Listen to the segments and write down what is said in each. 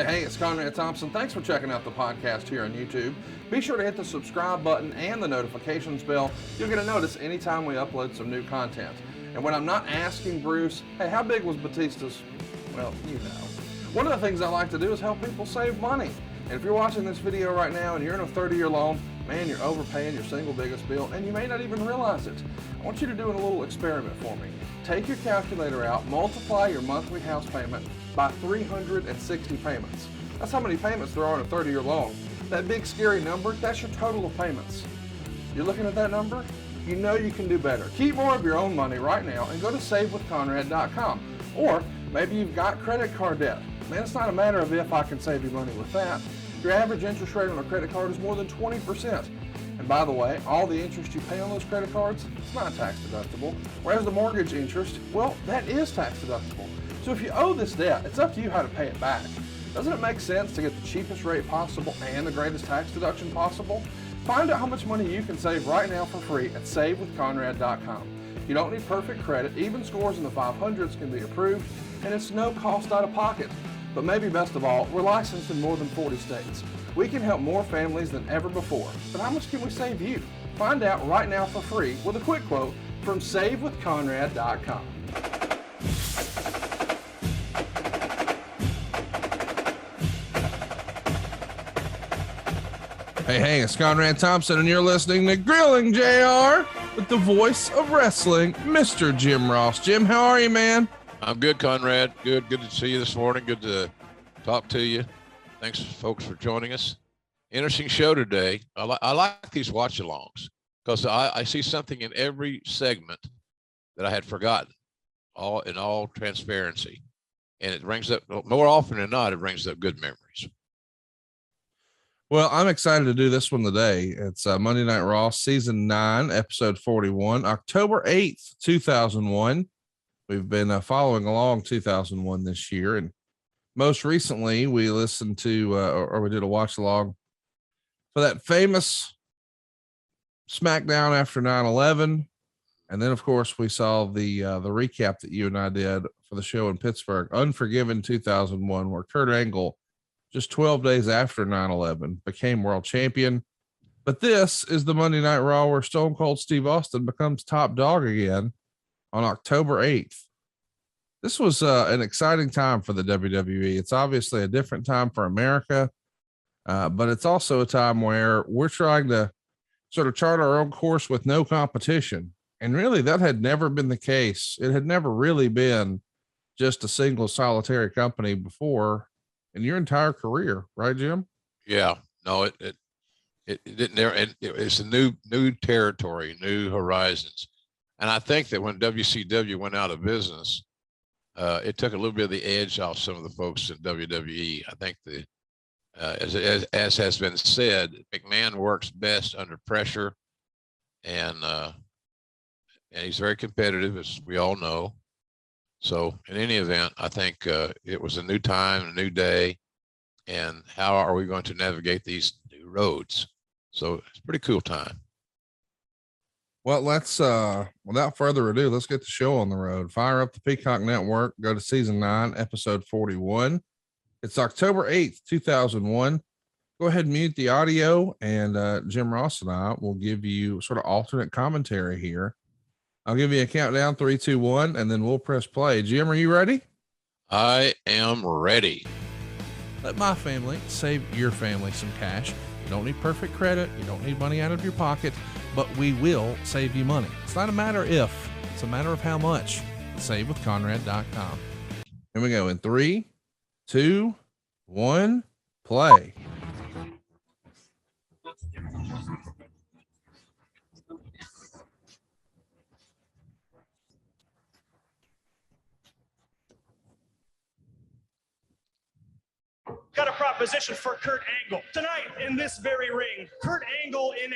Hey, it's Conrad Thompson. Thanks for checking out the podcast here on YouTube. Be sure to hit the subscribe button and the notifications bell. You'll get a notice anytime we upload some new content. And when I'm not asking Bruce, hey, how big was Batista's? Well, you know. One of the things I like to do is help people save money. And if you're watching this video right now and you're in a 30-year loan, man, you're overpaying your single biggest bill and you may not even realize it. I want you to do a little experiment for me. Take your calculator out, multiply your monthly house payment by 360 payments. That's how many payments there are in a 30-year loan. That big scary number, that's your total of payments. You're looking at that number? You know you can do better. Keep more of your own money right now and go to savewithconrad.com. Or maybe you've got credit card debt. Man, it's not a matter of if I can save you money with that. Your average interest rate on a credit card is more than 20%. And by the way, all the interest you pay on those credit cards, it's not tax deductible. Whereas the mortgage interest, well, that is tax deductible. So if you owe this debt, it's up to you how to pay it back. Doesn't it make sense to get the cheapest rate possible and the greatest tax deduction possible? Find out how much money you can save right now for free at savewithconrad.com. You don't need perfect credit. Even scores in the 500s can be approved, and it's no cost out of pocket. But maybe best of all, we're licensed in more than 40 states. We can help more families than ever before. But how much can we save you? Find out right now for free with a quick quote from savewithconrad.com. Hey, it's Conrad Thompson, and you're listening to Grilling JR with the voice of wrestling, Mr. Jim Ross. Jim, how are you, man? I'm good, Conrad. Good to see you this morning. Good to talk to you. Thanks, folks, for joining us. Interesting show today. I like these watch-alongs because I see something in every segment that I had forgotten, in all transparency. And it brings up, more often than not, it brings up good memories. Well, I'm excited to do this one today. It's Monday Night Raw, Season 9, Episode 41, October 8th, 2001. We've been following along 2001 this year. And most recently, we listened to, or we did a watch along for that famous SmackDown after 9/11. And then, of course, we saw the recap that you and I did for the show in Pittsburgh, Unforgiven 2001, where Kurt Angle, just 12 days after 9/11, became world champion. But this is the Monday Night Raw where Stone Cold Steve Austin becomes top dog again on October 8th. This was an exciting time for the WWE. It's obviously a different time for America, but it's also a time where we're trying to sort of chart our own course with no competition. And really, that had never been the case. It had never really been just a single solitary company before in your entire career, right, Jim? Yeah, no, it didn't. It's a new territory, new horizons, and I think that when WCW went out of business, it took a little bit of the edge off some of the folks in WWE. I think as has been said, McMahon works best under pressure, and he's very competitive, as we all know. So in any event, I think it was a new time, a new day, and how are we going to navigate these new roads? So it's a pretty cool time. Well, let's, without further ado, let's get the show on the road. Fire up the Peacock Network, go to Season 9, Episode 41. It's October 8th, 2001. Go ahead and mute the audio, and Jim Ross and I will give you sort of alternate commentary here. I'll give you a countdown, 3, 2, 1, and then we'll press play. Jim, are you ready? I am ready. Let my family save your family some cash. You don't need perfect credit. You don't need money out of your pocket, but we will save you money. It's not a matter if, it's a matter of how much. SaveWithConrad.com. Here we go in 3, 2, 1, play. Got a proposition for Kurt Angle. Tonight, in this very ring, Kurt Angle in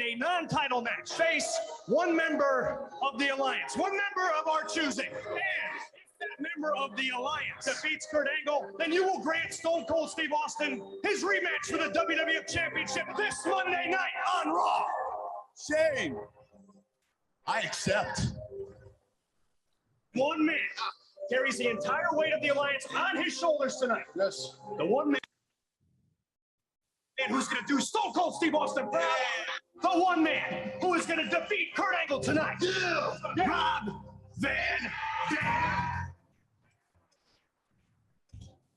a non-title match face one member of the Alliance, one member of our choosing. And if that member of the Alliance defeats Kurt Angle, then you will grant Stone Cold Steve Austin his rematch for the WWF Championship this Monday night on Raw. Shane, I accept. One man carries the entire weight of the alliance on his shoulders tonight. Yes. The one man who's going to do Stone Cold Steve Austin proud. The one man who is going to defeat Kurt Angle tonight. Rob Van Dam.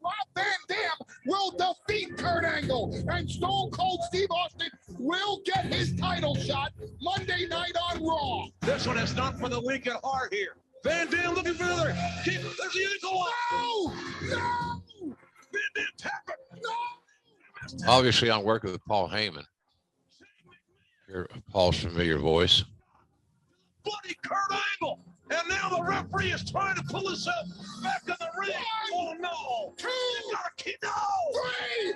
Rob Van Dam will defeat Kurt Angle, and Stone Cold Steve Austin will get his title shot Monday night on Raw. This one is not for the weak at heart here. Van Dam looking for another. There's the ankle. No! No! Van Dam tap it. No! Obviously, I'm working with Paul Heyman. Hear Paul's familiar voice. Bloody Kurt Angle. And now the referee is trying to pull himself back in the ring. Oh, no. 2, You gotta keep, no. 3,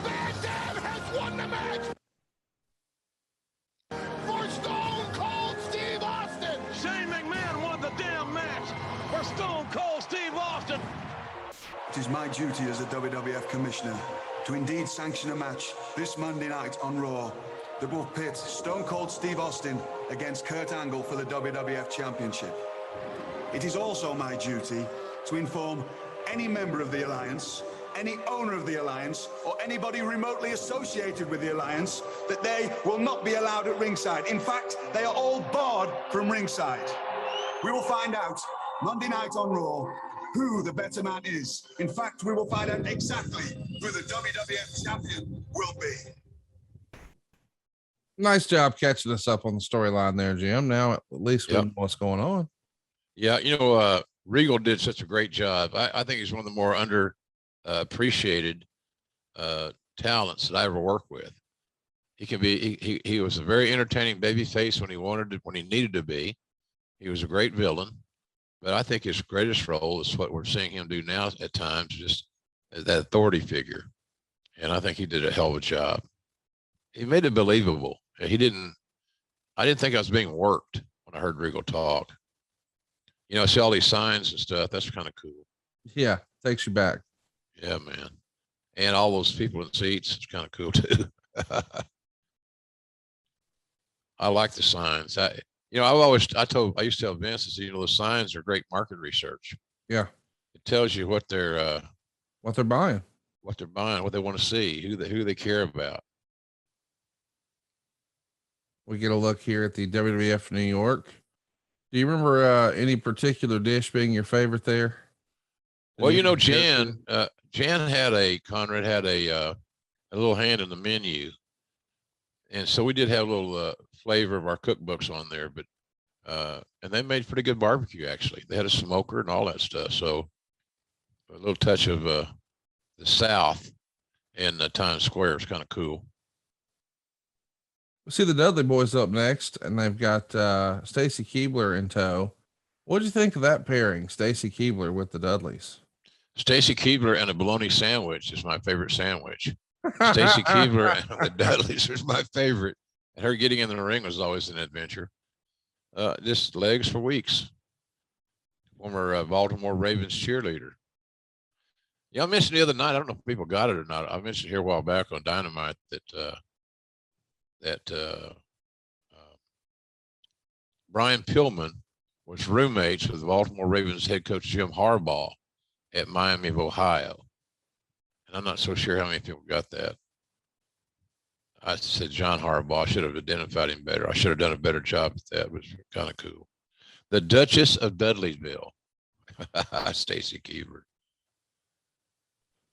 Van Dam has won the match for Stone Cold Steve Austin. Shane McMahon won the damn match for Stone Cold Steve Austin. It is my duty as a WWF Commissioner to indeed sanction a match this Monday night on Raw that will pit Stone Cold Steve Austin against Kurt Angle for the WWF Championship. It is also my duty to inform any member of the Alliance, any owner of the Alliance, or anybody remotely associated with the Alliance that they will not be allowed at ringside. In fact, they are all barred from ringside. We will find out Monday night on Raw who the better man is. In fact, we will find out exactly who the WWF champion will be. Nice job catching us up on the storyline there, Jim. Now at least we know what's going on. Yeah, you know, Regal did such a great job. I think he's one of the more under appreciated talents that I ever worked with. He can be. He was a very entertaining baby face when he wanted to, when he needed to be. He was a great villain, but I think his greatest role is what we're seeing him do now at times, just as that authority figure. And I think he did a hell of a job. He made it believable. I didn't think I was being worked when I heard Regal talk. You know, I see all these signs and stuff. That's kind of cool. Yeah, takes you back. Yeah, man. And all those people in seats, it's kind of cool too. I like the signs. I used to tell Vince, I said, you know, the signs are great market research. Yeah. It tells you what they're buying, what they want to see, who they care about. We get a look here at the WWF New York. Do you remember any particular dish being your favorite there? Well, you know, Conrad had a little hand in the menu. And so we did have a little flavor of our cookbooks on there, but and they made pretty good barbecue, actually. They had a smoker and all that stuff. So a little touch of the South in Times Square is kind of cool. We see the Dudley boys up next, and they've got Stacy Keibler in tow. What did you think of that pairing, Stacy Keibler with the Dudleys? Stacy Keibler and a bologna sandwich is my favorite sandwich. Stacy Keibler and the Dudleys was my favorite. And her getting in the ring was always an adventure. Just legs for weeks. Former Baltimore Ravens cheerleader. Yeah, I mentioned the other night, I don't know if people got it or not. I mentioned here a while back on Dynamite that Brian Pillman was roommates with Baltimore Ravens head coach Jim Harbaugh at Miami of Ohio. And I'm not so sure how many people got that. I said John Harbaugh. I should have identified him better. I should have done a better job at that. It was kind of cool. The Duchess of Dudleysville, Stacy Keibler.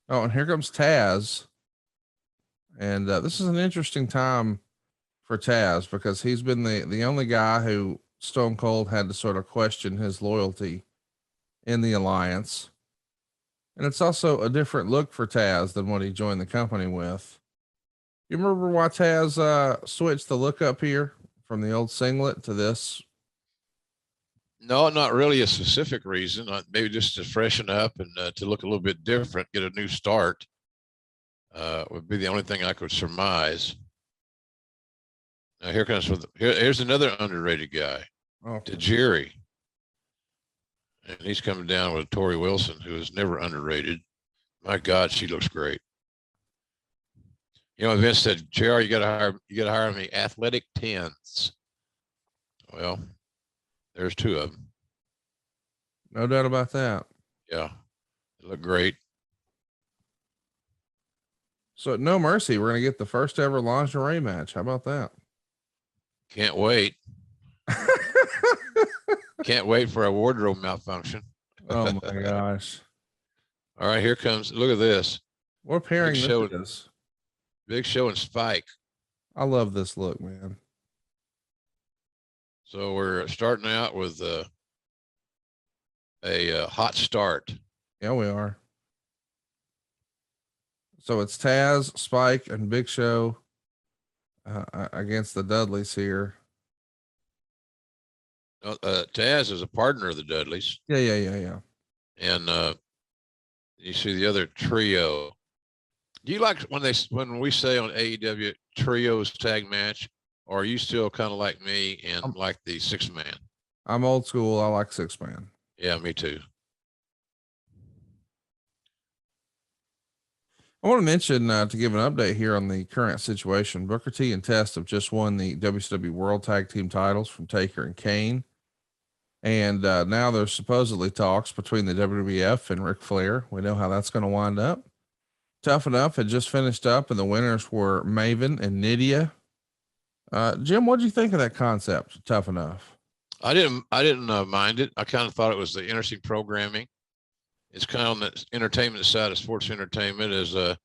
Oh, and here comes Taz. And this is an interesting time for Taz because he's been the only guy who Stone Cold had to sort of question his loyalty in the alliance. And it's also a different look for Taz than what he joined the company with. You remember why Taz switched the look up here from the old singlet to this? No, not really a specific reason. Maybe just to freshen up and to look a little bit different, get a new start. Would be the only thing I could surmise. Now here's another underrated guy, Tajiri. And he's coming down with Tori Wilson, who is never underrated. My God, she looks great. You know, Vince said, JR, you gotta hire me athletic 10s. Well, there's two of them. No doubt about that. Yeah, it looked great. So at No Mercy, we're going to get the first ever lingerie match. How about that? Can't wait. Can't wait for a wardrobe malfunction. Oh my gosh. All right, here comes. Look at this. What pairing Big this Show, is? Big Show and Spike. I love this look, man. So we're starting out with a hot start. Yeah, we are. So it's Taz, Spike, and Big Show against the Dudleys here. Taz is a partner of the Dudleys. Yeah. And you see the other trio. Do you like when we say on AEW trios tag match, or are you still kind of like me and like the 6-man? I'm old school. I like 6-man. Yeah, me too. I want to mention to give an update here on the current situation. Booker T and Test have just won the WCW World Tag Team titles from Taker and Kane. And now there's supposedly talks between the WWF and Ric Flair. We know how that's going to wind up. Tough Enough had just finished up, and the winners were Maven and Nydia. Jim, what do you think of that concept, Tough Enough? I didn't mind it. I kind of thought it was the interesting programming. It's kind of on the entertainment side of sports entertainment, as the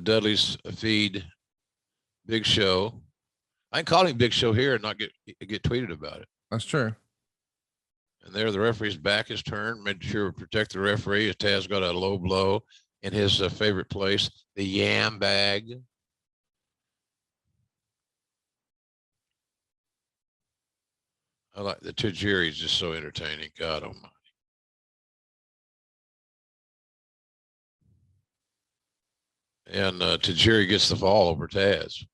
Dudleys feed Big Show. I can call him Big Show here and not get tweeted about it. That's true. And there, the referee's back is turned, made sure to protect the referee. Taz got a low blow in his favorite place, the yam bag. I like the Tajiri is just so entertaining. God almighty. And Tajiri gets the fall over Taz.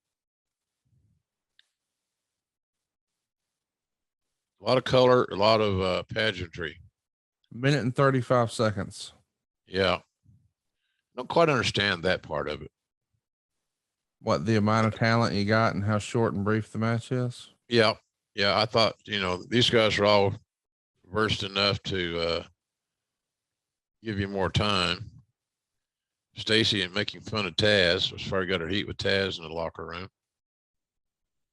A lot of color, a lot of pageantry. Minute and 35 seconds. Yeah. Don't quite understand that part of it. What, the amount of talent you got and how short and brief the match is? Yeah. Yeah. I thought, these guys are all versed enough to give you more time. Stacy and making fun of Taz, as far as got her heat with Taz in the locker room.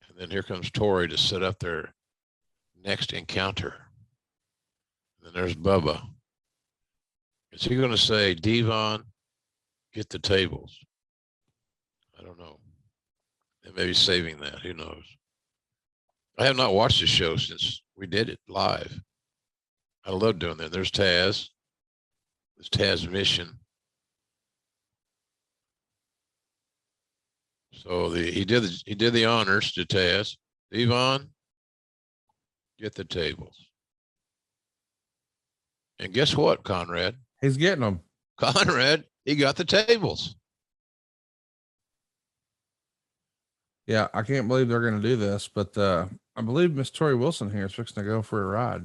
And then here comes Tori to set up their next encounter. And then there's Bubba. Is he going to say, Devon, get the tables? I don't know. They may be saving that. Who knows? I have not watched the show since we did it live. I love doing that. There's Taz. There's Taz's mission. So he did the honors to Taz. Devon, get the tables. And guess what, Conrad? He's getting them. Conrad, he got the tables. Yeah, I can't believe they're going to do this, but I believe Miss Tori Wilson here is fixing to go for a ride.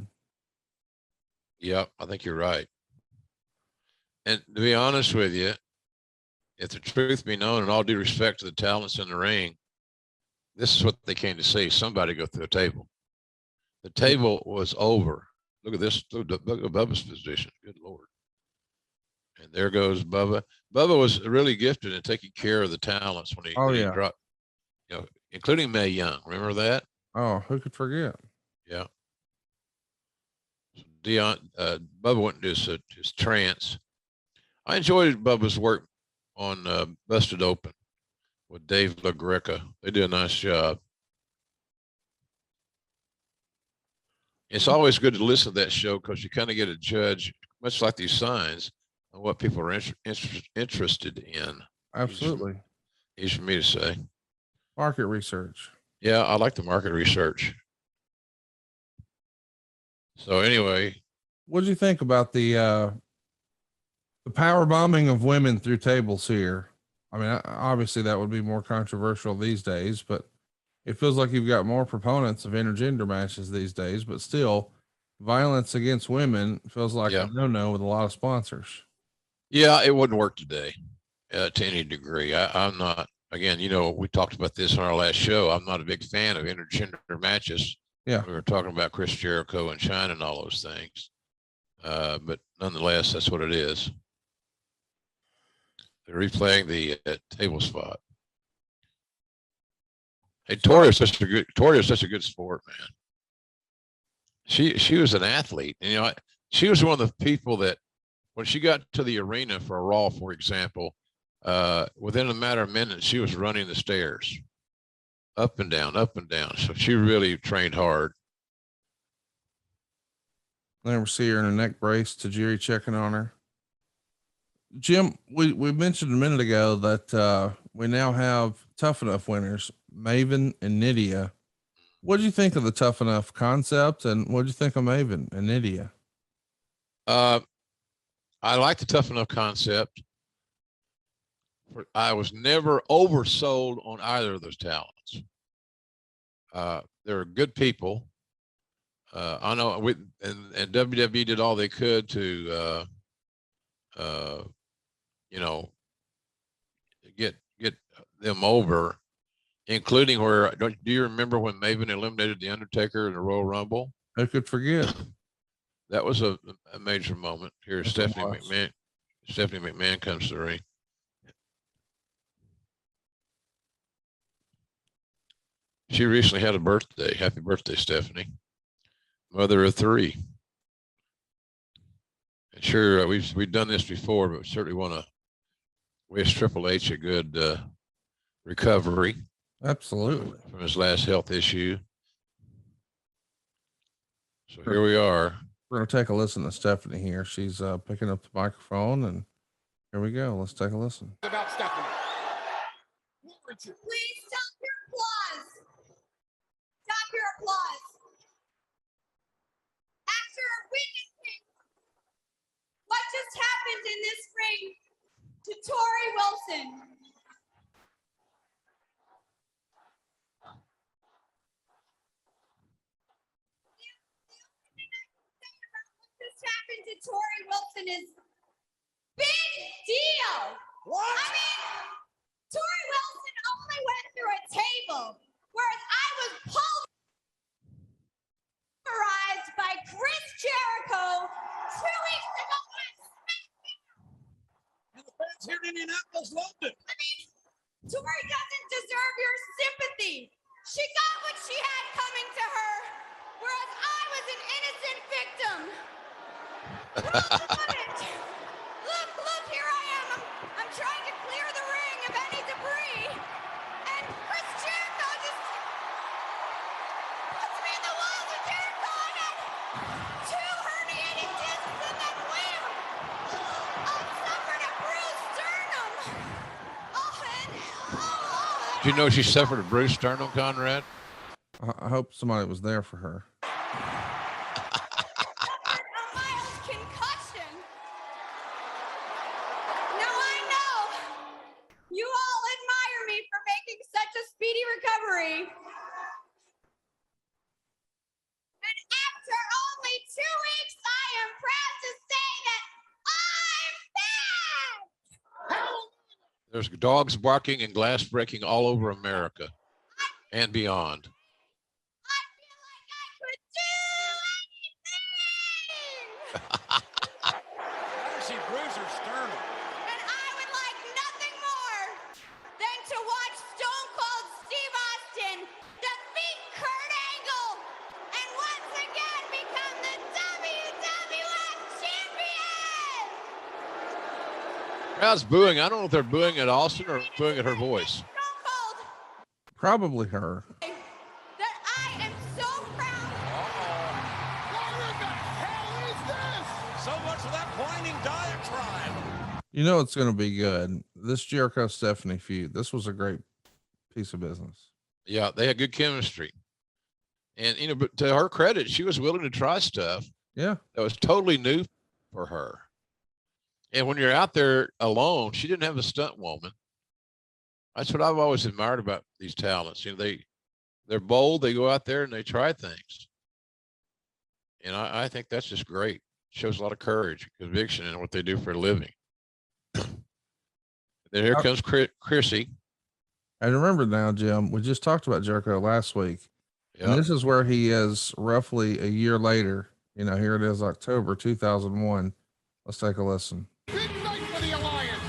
Yep, I think you're right. And to be honest with you, if the truth be known, and all due respect to the talents in the ring, this is what they came to see. Somebody go through a table. The table was over. Look at this. Look at Bubba's position. Good Lord. And there goes Bubba. Bubba was really gifted in taking care of the talents when he dropped, including Mae Young. Remember that? Oh, who could forget? Yeah. Bubba went into his trance. I enjoyed Bubba's work on Busted Open with Dave LaGreca. They did a nice job. It's always good to listen to that show because you kind of get a judge, much like these signs, on what people are interested in. Absolutely. Easy for me to say. Market research. Yeah, I like the market research. So anyway. What did you think about the power bombing of women through tables here? I mean, obviously that would be more controversial these days, but it feels like you've got more proponents of intergender matches these days, but still violence against women feels like a no-no with a lot of sponsors. Yeah, it wouldn't work today to any degree. I'm not, again, we talked about this on our last show. I'm not a big fan of intergender matches. Yeah. We were talking about Chris Jericho and China and all those things. But nonetheless, that's what it is. They're replaying the table spot. Hey, Tori is such a good sport, man. She was an athlete, and she was one of the people that when she got to the arena for a Raw, for example, within a matter of minutes, she was running the stairs up and down, up and down. So she really trained hard. Never see her in a neck brace. Tajiri checking on her. Jim, we mentioned a minute ago that we now have Tough Enough winners, Maven and Nydia. What do you think of the Tough Enough concept, and what do you think of Maven and Nydia? I like the Tough Enough concept. I was never oversold on either of those talents. They're good people. I know and WWE did all they could to, get them over, including where, do you remember when Maven eliminated The Undertaker in the Royal Rumble? I could forget. That was a major moment. Here, Stephanie McMahon comes to the ring. She recently had a birthday. Happy birthday, Stephanie. Mother of 3. And sure, we've done this before, but we certainly want to wish Triple H a good recovery. Absolutely. From his last health issue. So here we are. We're going to take a listen to Stephanie here. She's picking up the microphone, and here we go. Let's take a listen. About Stephanie. Please stop your applause. Stop your applause. After witnessing what just happened in this ring to Tori Wilson, happened to Tori Wilson is big deal. What? I mean, Tori Wilson only went through a table, whereas I was pulverized by Chris Jericho 2 weeks ago. And the fans here in Indianapolis loved it. I mean, Tori doesn't deserve your sympathy. She got what she had coming to her, whereas I was an innocent victim. Look, here I am. I'm trying to clear the ring of any debris. And Chris Jericho just puts me in the walls with Jericho. I had 2 herniated discs and then wham! I suffered a bruised sternum. Did you know she suffered a bruised sternum, Conrad? I hope somebody was there for her. Recovery. And after only 2 weeks, I am proud to say that I'm back. There's dogs barking and glass breaking all over America and beyond. I feel like I could do anything. Never see bruiser sternum. And I would like nothing more than to watch Stone Cold Steve Austin defeat Kurt Angle and once again become the WWF Champion! Crowd's booing. I don't know if they're booing at Austin or booing at her voice. Stone Cold, Probably her. that I am so proud. What in the hell is this? So much for that whining diatribe. You know it's going to be good. This Jericho-Stephanie feud. This was a great piece of business. Yeah, they had good chemistry. And, but to her credit, she was willing to try stuff Yeah. that was totally new for her. And when you're out there alone, she didn't have a stunt woman. That's what I've always admired about these talents. They're bold. They go out there and they try things. And I think that's just great. Shows a lot of courage, conviction in what they do for a living. Then here comes Chrissy. I remember now, Jim, we just talked about Jericho last week. Yeah. And this is where he is roughly a year later You know, here it is, October 2001. Let's take a listen. Big night for the Alliance.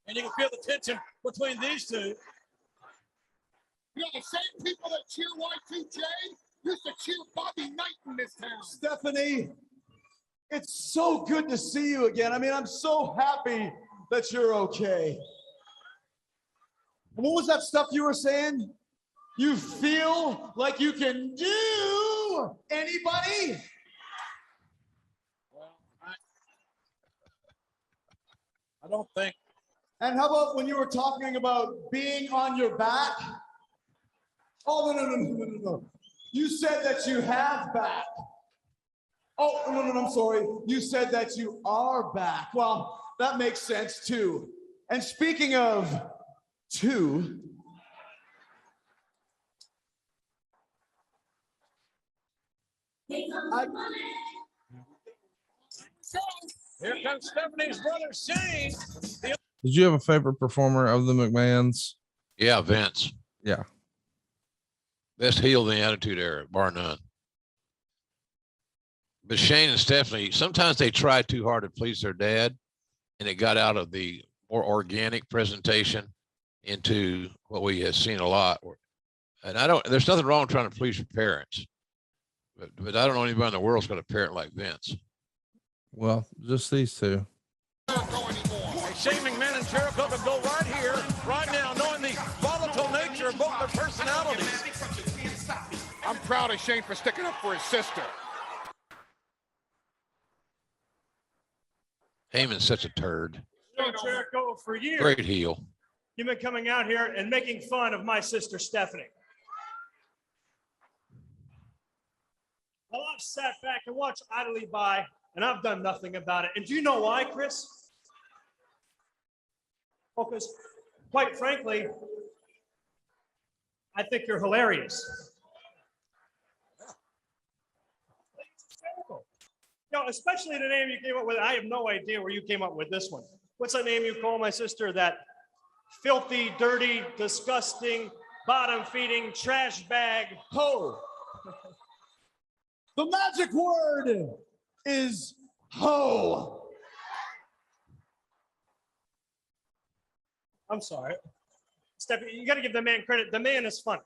And you can feel the tension between these two. You know, the same people that cheer Y2J used to cheer Bobby Knight in this town. Stephanie, it's so good to see you again. I mean, I'm so happy that you're okay. What was that stuff you were saying? You feel like you can do anybody? Well, I don't think. And how about when you were talking about being on your back? Oh, no. You said that you have back. Oh, no, I'm sorry. You said that you are back. Well, that makes sense too. And speaking of two, Here comes Stephanie's brother, Shane. Did you have a favorite performer of the McMahons? Yeah, Vince. Yeah. Best heel in the Attitude Era, bar none. But Shane and Stephanie, sometimes they try too hard to please their dad, and it got out of the more organic presentation into what we have seen a lot. And there's nothing wrong with trying to please your parents, but I don't know anybody in the world's got a parent like Vince. Well, just these two. Shane McMahon and Jericho to go right here, right now, knowing the volatile nature of both their personalities. I'm proud of Shane for sticking up for his sister. Heyman's such a turd. Jericho, for years, Great heel. you've been coming out here and making fun of my sister Stephanie. Well, I've sat back and watched idly by, and I've done nothing about it. And do you know why, Chris? Because, quite frankly, I think you're hilarious. You know, especially the name you came up with. I have no idea where you came up with this one. What's that name you call my sister? That filthy, dirty, disgusting, bottom-feeding, trash bag. ho. The magic word is ho. I'm sorry. Stephanie, you got to give the man credit. The man is funny.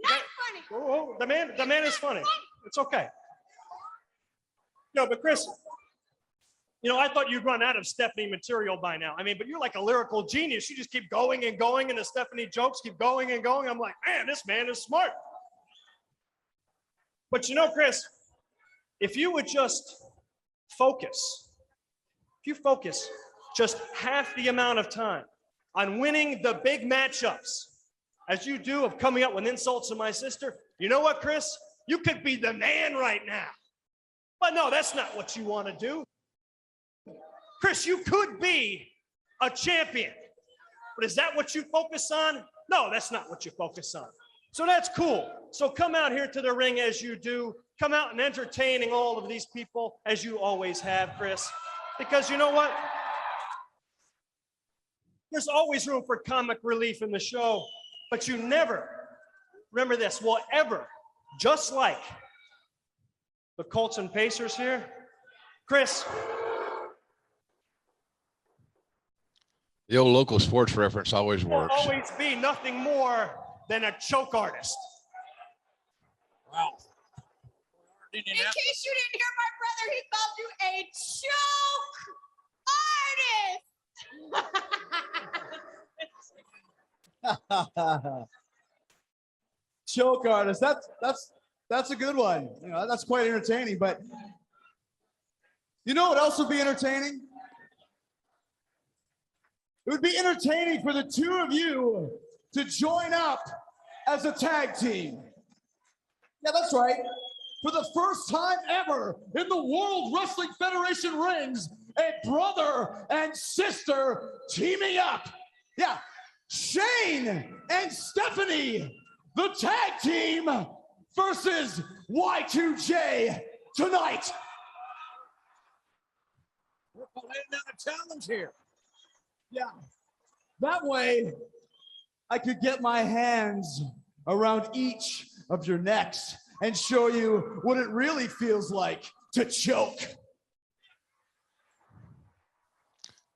Not funny. Oh, the man is funny. It's okay. No, but Chris, you know, I thought you'd run out of Stephanie material by now. I mean, but you're like a lyrical genius. You just keep going and going, and the Stephanie jokes keep going and going. I'm like, man, this man is smart. But you know, Chris, if you would just focus, if you focus just half the amount of time on winning the big matchups as you do of coming up with insults to my sister, you know what, Chris? You could be the man right now. But no, that's not what you want to do. Chris, you could be a champion. But is that what you focus on? No, that's not what you focus on. So that's cool. So come out here to the ring as you do. Come out and entertaining all of these people as you always have, Chris. Because you know what? There's always room for comic relief in the show, but you never, remember this, will ever, just like the Colts and Pacers here, Chris. The old local sports reference always works. Will always be nothing more than a choke artist. Wow. In case you didn't hear my brother, he called you a choke artist. Choke artist. That's a good one. You know, that's quite entertaining. But you know what else would be entertaining? It would be entertaining for the two of you to join up as a tag team. Yeah, that's right. For the first time ever in the World Wrestling Federation rings, a brother and sister teaming up. Yeah, Shane and Stephanie, the tag team versus Y2J tonight. laying down a challenge here. Yeah. That way, I could get my hands around each of your necks and show you what it really feels like to choke.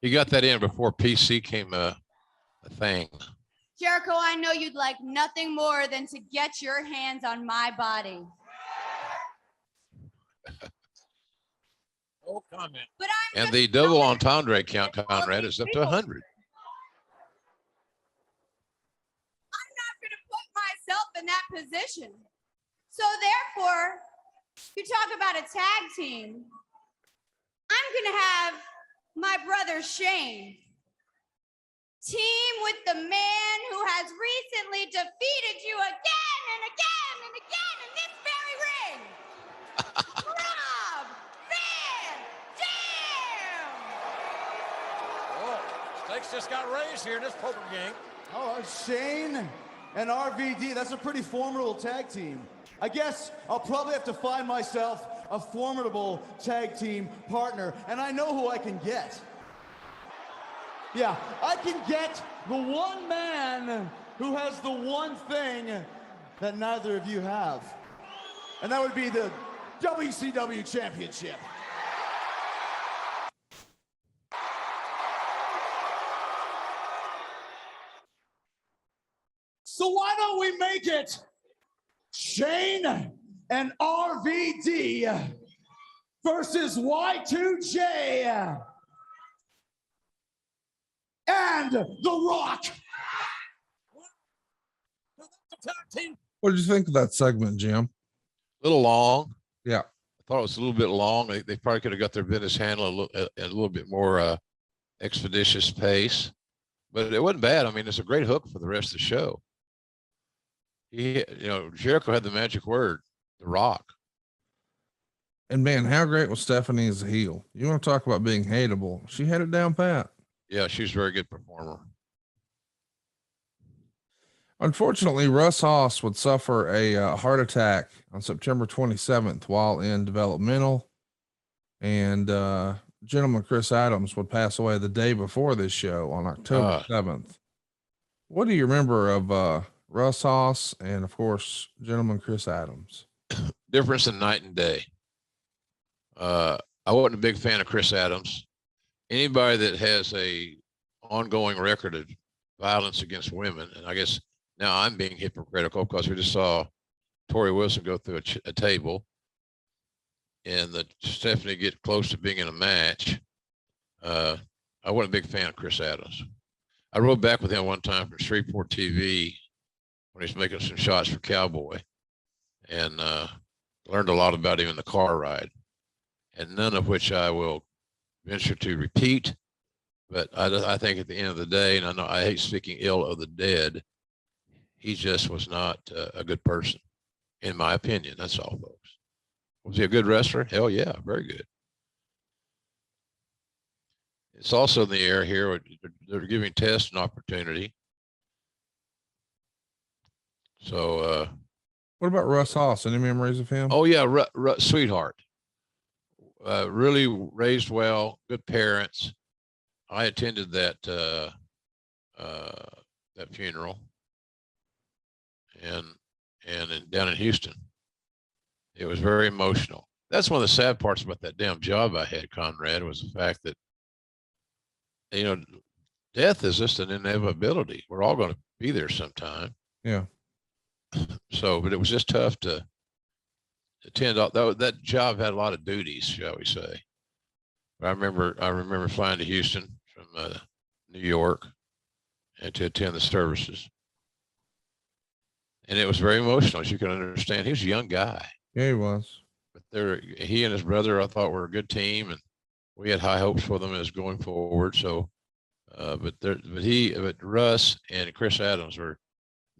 You got that in before PC came a thing. Jericho, I know you'd like nothing more than to get your hands on my body. No comment. But And the double entendre count, Conrad, is up to 100. I'm not going to put myself in that position. So therefore, you talk about a tag team. I'm going to have my brother Shane team with the man who has recently defeated you again and again and again in this very ring. Rob Van Dam! Oh, stakes just got raised here in this poker game. Oh, Shane and RVD, that's a pretty formidable tag team. I guess I'll probably have to find myself a formidable tag team partner, and I know who I can get. Yeah, I can get the one man who has the one thing that neither of you have. And that would be the WCW Championship. So why don't we make it Shane and RVD versus Y2J and The Rock. What did you think of that segment, Jim? A little long. Yeah. I thought it was a little bit long. They probably could have got their business handled at a little bit more expeditious pace, but it wasn't bad. I mean, it's a great hook for the rest of the show. Jericho had the magic word, The Rock. And man, how great was Stephanie as a heel? You want to talk about being hateable? She had it down pat. Yeah, she's a very good performer. Unfortunately, Russ Haas would suffer a heart attack on September 27th while in developmental, and gentleman Chris Adams would pass away the day before this show on October 7th. What do you remember of Russ Haas and, of course, gentleman Chris Adams? Difference in night and day. I wasn't a big fan of Chris Adams. Anybody that has a ongoing record of violence against women, and I guess now I'm being hypocritical because we just saw Tori Wilson go through a table and that Stephanie get close to being in a match. I wasn't a big fan of Chris Adams. I rode back with him one time from Shreveport TV when he was making some shots for Cowboy, and learned a lot about him in the car ride, and none of which I will venture to repeat. But I think at the end of the day, and I know I hate speaking ill of the dead, he just was not a good person, in my opinion. That's all, folks. Was he a good wrestler? Hell yeah, very good. It's also in the air here. They're giving Test an opportunity. So, what about Russ Haas? Any memories of him? Oh yeah, sweetheart. Really raised well, good parents. I attended that funeral, and down in Houston. It was very emotional. That's one of the sad parts about that damn job I had, Conrad, was the fact that, death is just an inevitability. We're all going to be there sometime. Yeah. So, but it was just tough to attend. That job had a lot of duties, shall we say. I remember flying to Houston from New York and to attend the services. And it was very emotional, as you can understand. He was a young guy. Yeah, he was. But he and his brother, I thought, were a good team, and we had high hopes for them as going forward. So, but Russ and Chris Adams were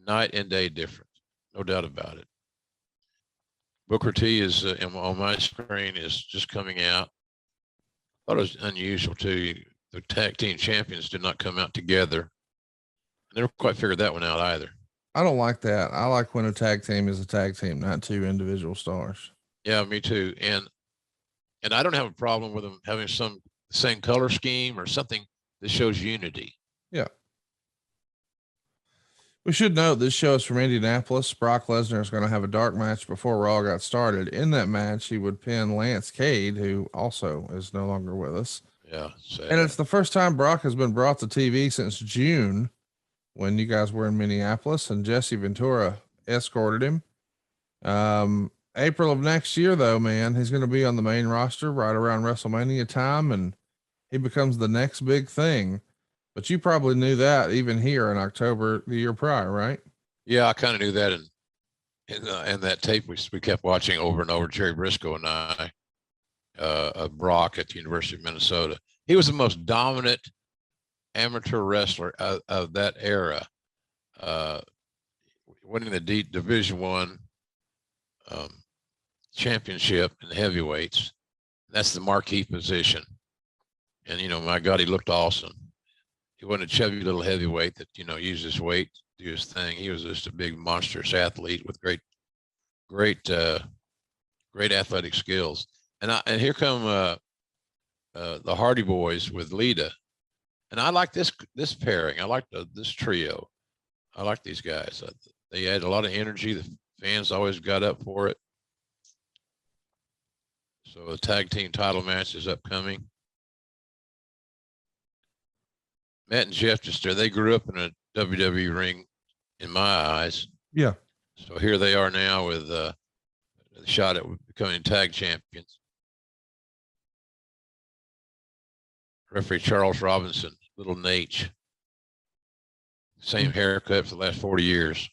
night and day different, no doubt about it. Booker T is on my screen is just coming out. I thought it was unusual too. The tag team champions did not come out together. I never quite figured that one out either. I don't like that. I like when a tag team is a tag team, not two individual stars. Yeah, me too. And I don't have a problem with them having some the same color scheme or something that shows unity. Yeah. We should note this show is from Indianapolis. Brock Lesnar is going to have a dark match before Raw got started. In that match, he would pin Lance Cade, who also is no longer with us. Yeah. Sad. And it's the first time Brock has been brought to TV since June, when you guys were in Minneapolis and Jesse Ventura escorted him. April of next year, though, man, he's going to be on the main roster right around WrestleMania time, and he becomes the next big thing. But you probably knew that even here in October the year prior, right? Yeah, I kind of knew that in that tape we kept watching over and over. Jerry Briscoe and I, Brock at the University of Minnesota. He was the most dominant amateur wrestler of that era, winning the Division I championship in the heavyweights. That's the marquee position. And, you know, my God, he looked awesome. He wasn't a chubby little heavyweight that, you know, used his weight to do his thing. He was just a big monstrous athlete with great athletic skills. And here come the Hardy Boys with Lita. And I like this pairing. I like this trio. I like these guys. They had a lot of energy. The fans always got up for it. So the tag team title match is upcoming. Matt and Jeff they grew up in a WWE ring in my eyes. Yeah. So here they are now with a shot at becoming tag champions. Referee Charles Robinson, little Nate. Same haircut for the last 40 years.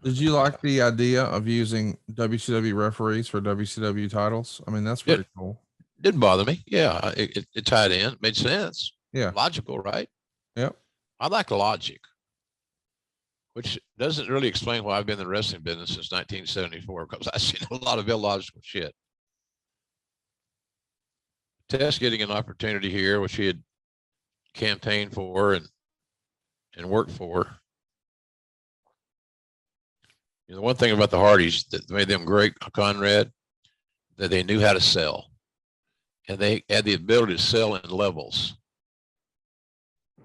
Did you like the idea of using WCW referees for WCW titles? I mean, that's pretty cool. Didn't bother me. Yeah, it tied in. Made sense. Yeah. Logical, right? Yep. I like logic, which doesn't really explain why I've been in the wrestling business since 1974, because I've seen a lot of illogical shit. Tess getting an opportunity here, which he had campaigned for and worked for. You know, the one thing about the Hardys that made them great, Conrad, that they knew how to sell, and they had the ability to sell in levels.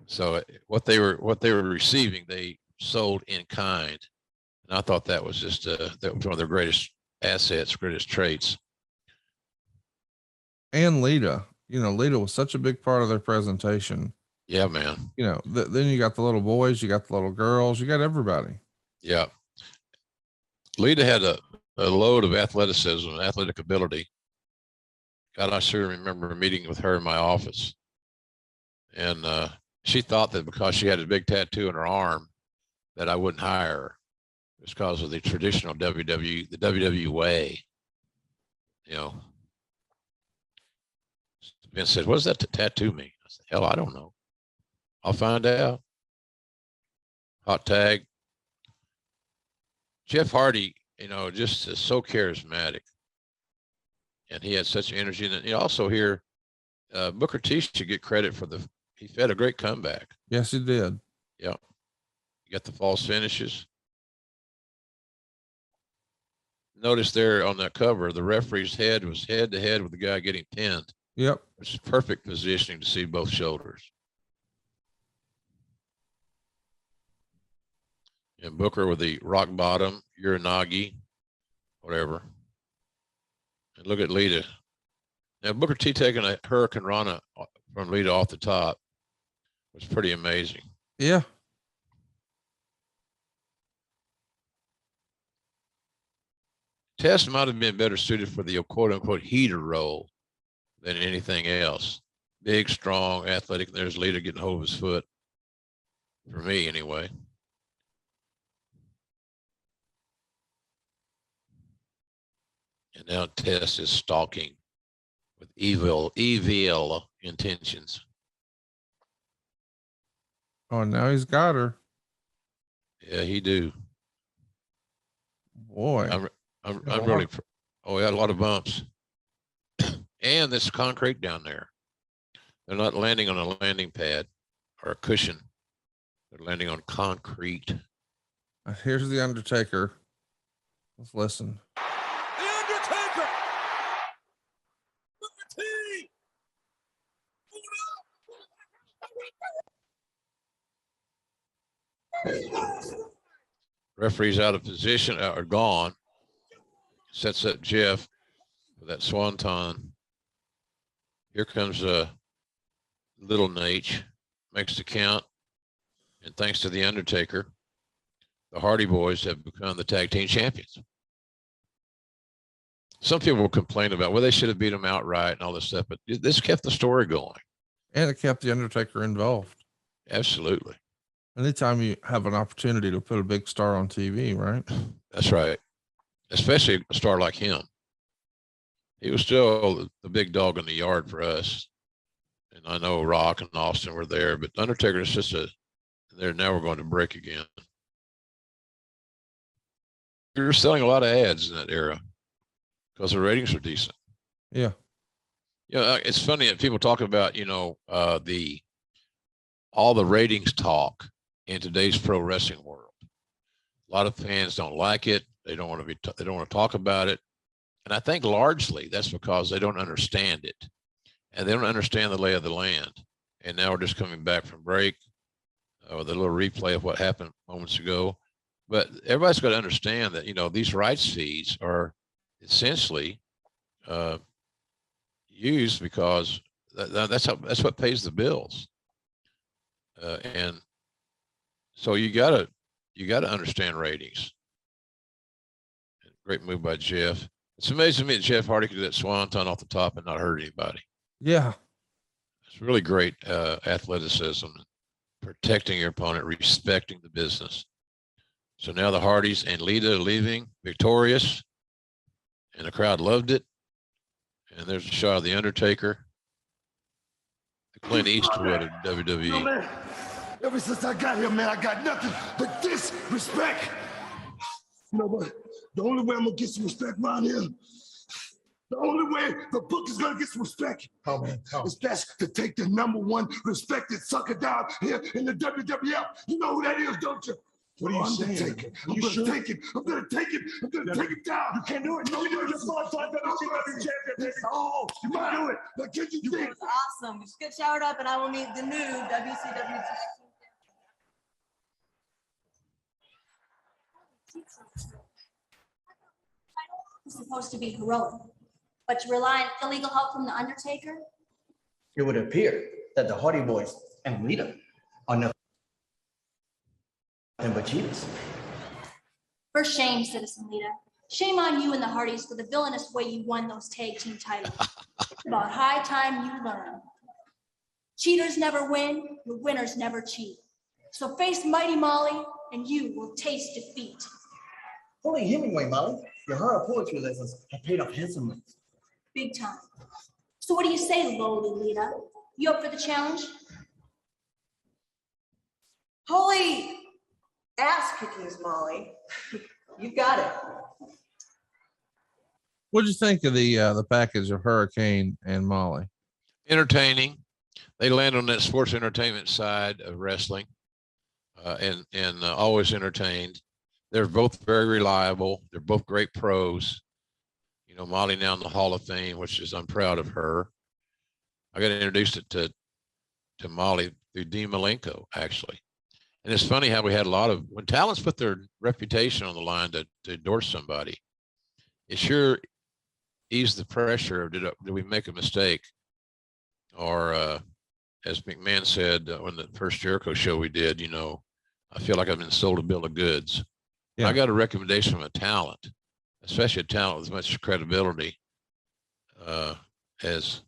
So what they were receiving, they sold in kind, and I thought that was just that was one of their greatest assets, greatest traits. And Lita, you know, Lita was such a big part of their presentation. Yeah, man. You know, then you got the little boys, you got the little girls, you got everybody. Yeah. Lita had a load of athleticism and athletic ability. God, I sure remember meeting with her in my office. And she thought that because she had a big tattoo in her arm that I wouldn't hire her. It's because of the traditional the WWE way. You know. Ben said, "What does that tattoo mean?" I said, "Hell, I don't know. I'll find out." Hot tag. Jeff Hardy, you know, just is so charismatic. And he had such energy. And you also hear Booker T should get credit for he had a great comeback. Yes, he did. Yeah. You got the false finishes. Notice there on that cover, the referee's head was head to head with the guy getting pinned. Yep. Which is perfect positioning to see both shoulders. And Booker with the rock bottom, Uranagi, whatever. And look at Lita. Now Booker T taking a Hurricane Rana from Lita off the top was pretty amazing. Yeah. Tess might have been better suited for the quote unquote heater role than anything else. Big, strong, athletic. There's Lita getting hold of his foot. For me, anyway. And now Tess is stalking with evil intentions. Oh, now he's got her. Yeah, he do. Boy. I'm really. Oh, we had a lot of bumps. And this concrete down there. They're not landing on a landing pad or a cushion. They're landing on concrete. Here's the Undertaker. Let's listen. The Undertaker! Booker T! Referee's out of position or gone. Sets up Jeff with that swanton. Here comes Little Nate, makes the count. And thanks to The Undertaker, the Hardy Boys have become the tag team champions. Some people will complain about, well, they should have beat them outright and all this stuff, but this kept the story going. And it kept The Undertaker involved. Absolutely. Anytime you have an opportunity to put a big star on TV, right? That's right. Especially a star like him. He was still the big dog in the yard for us. And I know Rock and Austin were there, but Undertaker is just they're never going to break again. We were selling a lot of ads in that era because the ratings were decent. Yeah. You know, it's funny that people talk about, all the ratings talk in today's pro wrestling world. A lot of fans don't like it. They don't want to talk about it. And I think largely that's because they don't understand it and they don't understand the lay of the land. And now we're just coming back from break with a little replay of what happened moments ago. But everybody's got to understand that, these rights fees are essentially used because that's what pays the bills. And so you gotta understand ratings. Great move by Jeff. It's amazing to me that Jeff Hardy could do that swanton off the top and not hurt anybody. Yeah. It's really great athleticism, protecting your opponent, respecting the business. So now the Hardys and Lita are leaving victorious, and the crowd loved it. And there's a shot of The Undertaker, the Clint Eastwood of WWE. No, man. Ever since I got here, man, I got nothing but disrespect. You know what? The only way I'm gonna get some respect around here, the only way the book is gonna get some respect, is that's to take the #1 respected sucker down here in the WWF. You know who that is, don't you? What are you saying? I'm gonna take it. I'm gonna take it down. You can't do it. No, you're just five-time WWF champion. Oh, you might do it. But can you think? It was awesome. Just get showered up and I will meet the new WCW. It's supposed to be heroic, but to rely on illegal help from The Undertaker? It would appear that the Hardy Boys and Lita are nothing but cheaters. For shame, Citizen Lita. Shame on you and the Hardys for the villainous way you won those tag team titles. It's about high time you learn. Cheaters never win, your winners never cheat. So face Mighty Molly and you will taste defeat. Holy Hemingway, Molly. Your horror poetry lessons have paid off handsomely. Big time. So what do you say, lowly Lita? You up for the challenge? Holy ass kickings, Molly. You got it. What'd you think of the package of Hurricane and Molly? Entertaining. They land on that sports entertainment side of wrestling, and always entertained. They're both very reliable. They're both great pros. Molly now in the Hall of Fame, which is, I'm proud of her. I got introduced to Molly through Dean Malenko, actually. And it's funny how we had a lot of, when talents put their reputation on the line to endorse somebody, it sure eased the pressure of, did we make a mistake? Or as McMahon said on the first Jericho show we did, I feel like I've been sold a bill of goods. Yeah. I got a recommendation from a talent, especially a talent with as much credibility as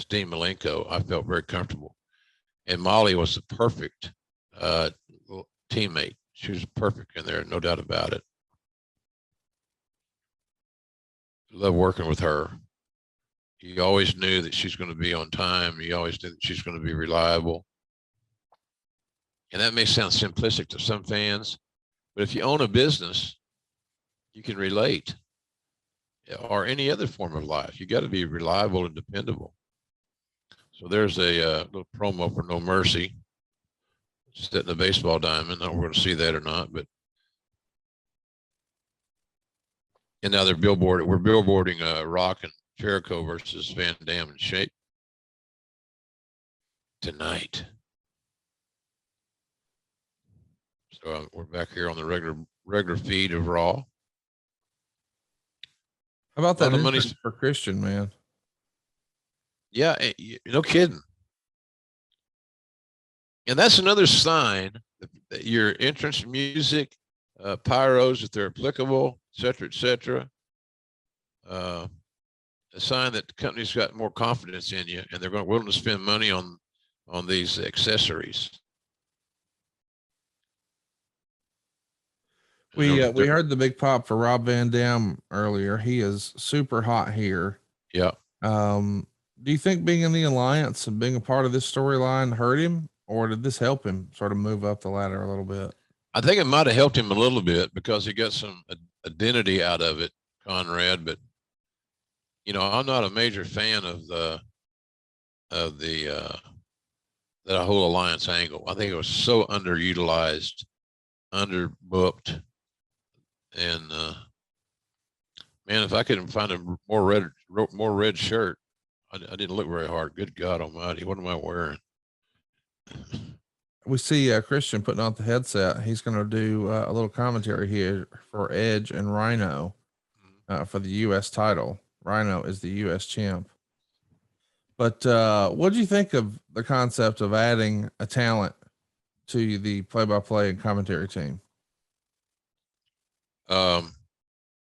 Dean Malenko. I felt very comfortable. And Molly was the perfect teammate. She was perfect in there, no doubt about it. Love working with her. You always knew that she's going to be on time. You always knew that she's going to be reliable. And that may sound simplistic to some fans, but if you own a business, you can relate, or any other form of life. You got to be reliable and dependable. So there's a little promo for No Mercy. Setting a baseball diamond. I don't know if we're going to see that or not, but. And now we're billboarding Rock and Jericho versus Van Dam and Shape tonight. So we're back here on the regular regular feed of Raw. How about that money for Christian, man? Yeah, no kidding. And that's another sign that your entrance music, pyros, if they're applicable, et cetera, a sign that the company's got more confidence in you, and they're willing to spend money on these accessories. We heard the big pop for Rob Van Dam earlier. He is super hot here. Yeah. Do you think being in the alliance and being a part of this storyline hurt him, or did this help him sort of move up the ladder a little bit? I think it might have helped him a little bit because he got some identity out of it, Conrad. But you know, I'm not a major fan of that whole alliance angle. I think it was so underutilized, underbooked, and man, if I couldn't find a more red shirt, I didn't look very hard. Good God Almighty, what am I wearing? We see Christian putting on the headset. He's going to do a little commentary here for Edge and Rhyno for the U.S. title. Rhyno is the U.S. champ. But what do you think of the concept of adding a talent to the play-by-play and commentary team?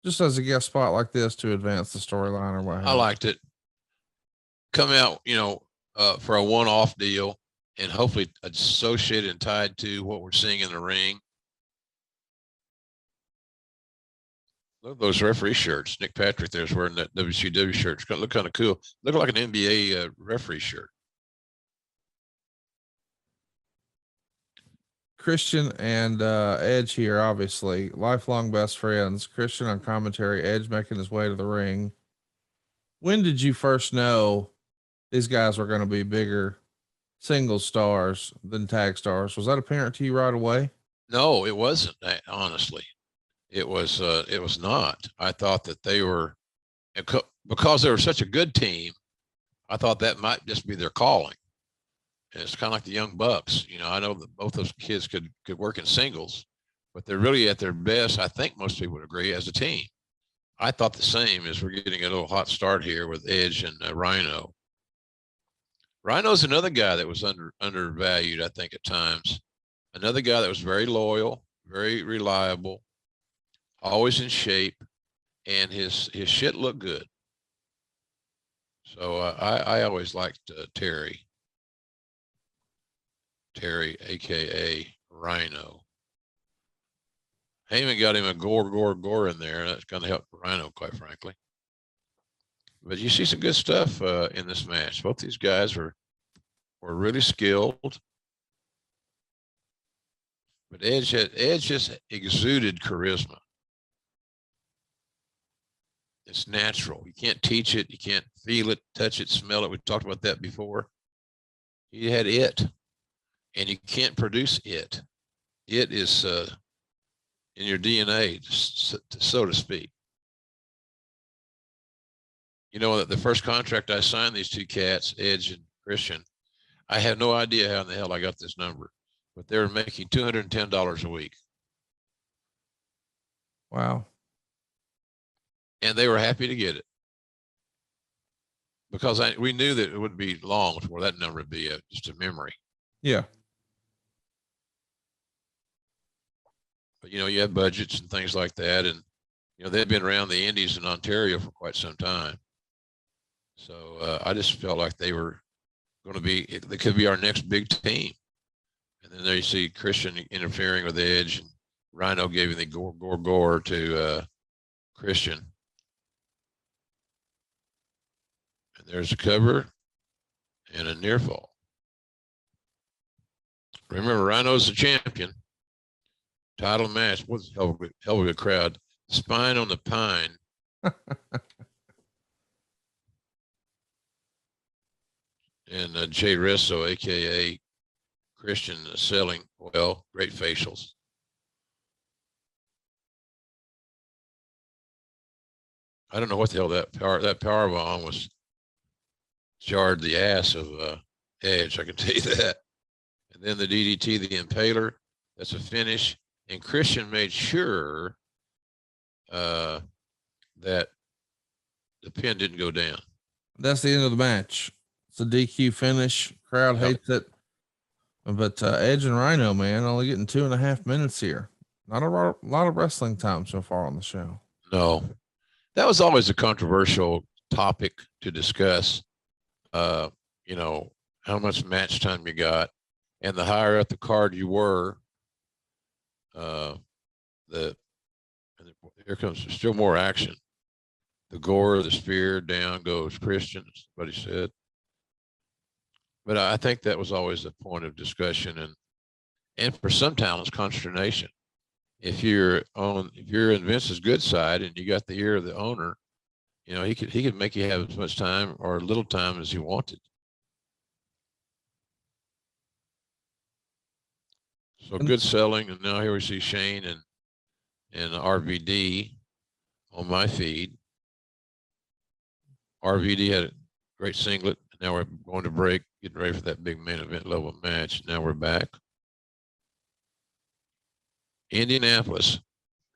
Just as a guest spot like this to advance the storyline or what have you. I liked it. Come out, you know, for a one-off deal and hopefully associated and tied to what we're seeing in the ring. Look at those referee shirts. Nick Patrick there's wearing that WCW shirt. It's going to look kind of cool. Look like an NBA referee shirt. Christian and Edge here, obviously lifelong best friends. Christian on commentary, Edge making his way to the ring. When did you first know these guys were going to be bigger single stars than tag stars? Was that apparent to you right away? No, it wasn't. Honestly, it was not. I thought that they were, because they were such a good team, I thought that might just be their calling. And it's kind of like the Young Bucks. You know, I know that both those kids could work in singles, but they're really at their best. I think most people would agree as a team. I thought the same as we're getting a little hot start here with Edge and Rhyno. Rhino's another guy that was undervalued, I think, at times. Another guy that was very loyal, very reliable, always in shape, and his shit looked good. So I always liked Terry, aka Rhyno. Heyman got him a gore in there. That's going to help Rhyno, quite frankly. But you see some good stuff in this match. Both these guys were really skilled. But Edge just exuded charisma. It's natural. You can't teach it. You can't feel it, touch it, smell it. We talked about that before. He had it, and you can't produce it. It is in your DNA, so to speak. You know, that the first contract I signed these two cats, Edge and Christian, I have no idea how in the hell I got this number, but they were making $210 a week. Wow. And they were happy to get it because we knew that it wouldn't be long before that number would be just a memory. Yeah. But, you know, you have budgets and things like that. And, you know, they've been around the Indies in Ontario for quite some time. So I just felt like they were going to be, they could be our next big team. And then there you see Christian interfering with Edge, and Rhyno gave the gore to Christian. And there's a cover and a near fall. Remember, Rhino's the champion. Title match. What's hell of a crowd. Spine on the Pine. And Jay Resso, a.k.a. Christian, selling well, great facials. I don't know what the hell that power bomb was. Jarred the ass of Edge, I can tell you that. And then the DDT, the Impaler, that's a finish. and Christian made sure that the pin didn't go down. That's the end of the match. It's a DQ finish. Crowd hates it. But Edge and Rhyno, man, only getting 2.5 minutes here. Not a lot of wrestling time so far on the show. No, that was always a controversial topic to discuss. You know, how much match time you got, and the higher up the card you were, here comes still more action. The gore, the spear, down goes Christian, what he said. But I think that was always a point of discussion, and for some talents, consternation. If you're in Vince's good side and you got the ear of the owner, you know, he could make you have as much time or little time as you wanted. So good selling, and now here we see Shane and RVD on my feed. RVD had a great singlet. Now we're going to break, getting ready for that big main event level match. Now we're back. Indianapolis.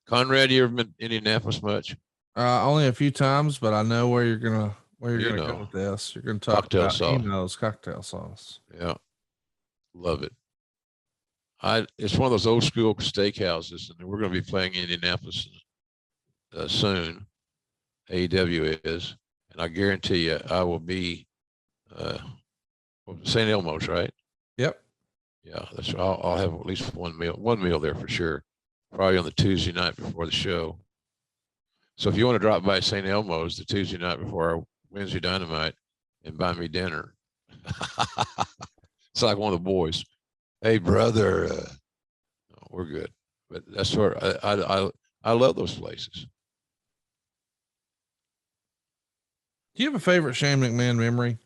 Conrad, you ever been to Indianapolis much? Only a few times, but I know where you're gonna go with this. You're gonna talk cocktail about sauce. Eno's cocktail sauce. Yeah, love it. It's one of those old school steakhouses, and we're going to be playing Indianapolis soon. AEW is, and I guarantee you, I will be St. Elmo's, right? Yep. Yeah, that's. I'll have at least one meal there for sure. Probably on the Tuesday night before the show. So if you want to drop by St. Elmo's the Tuesday night before our Wednesday Dynamite and buy me dinner, it's like one of the boys. Hey, brother, we're good. But that's where I love those places. Do you have a favorite Shane McMahon memory?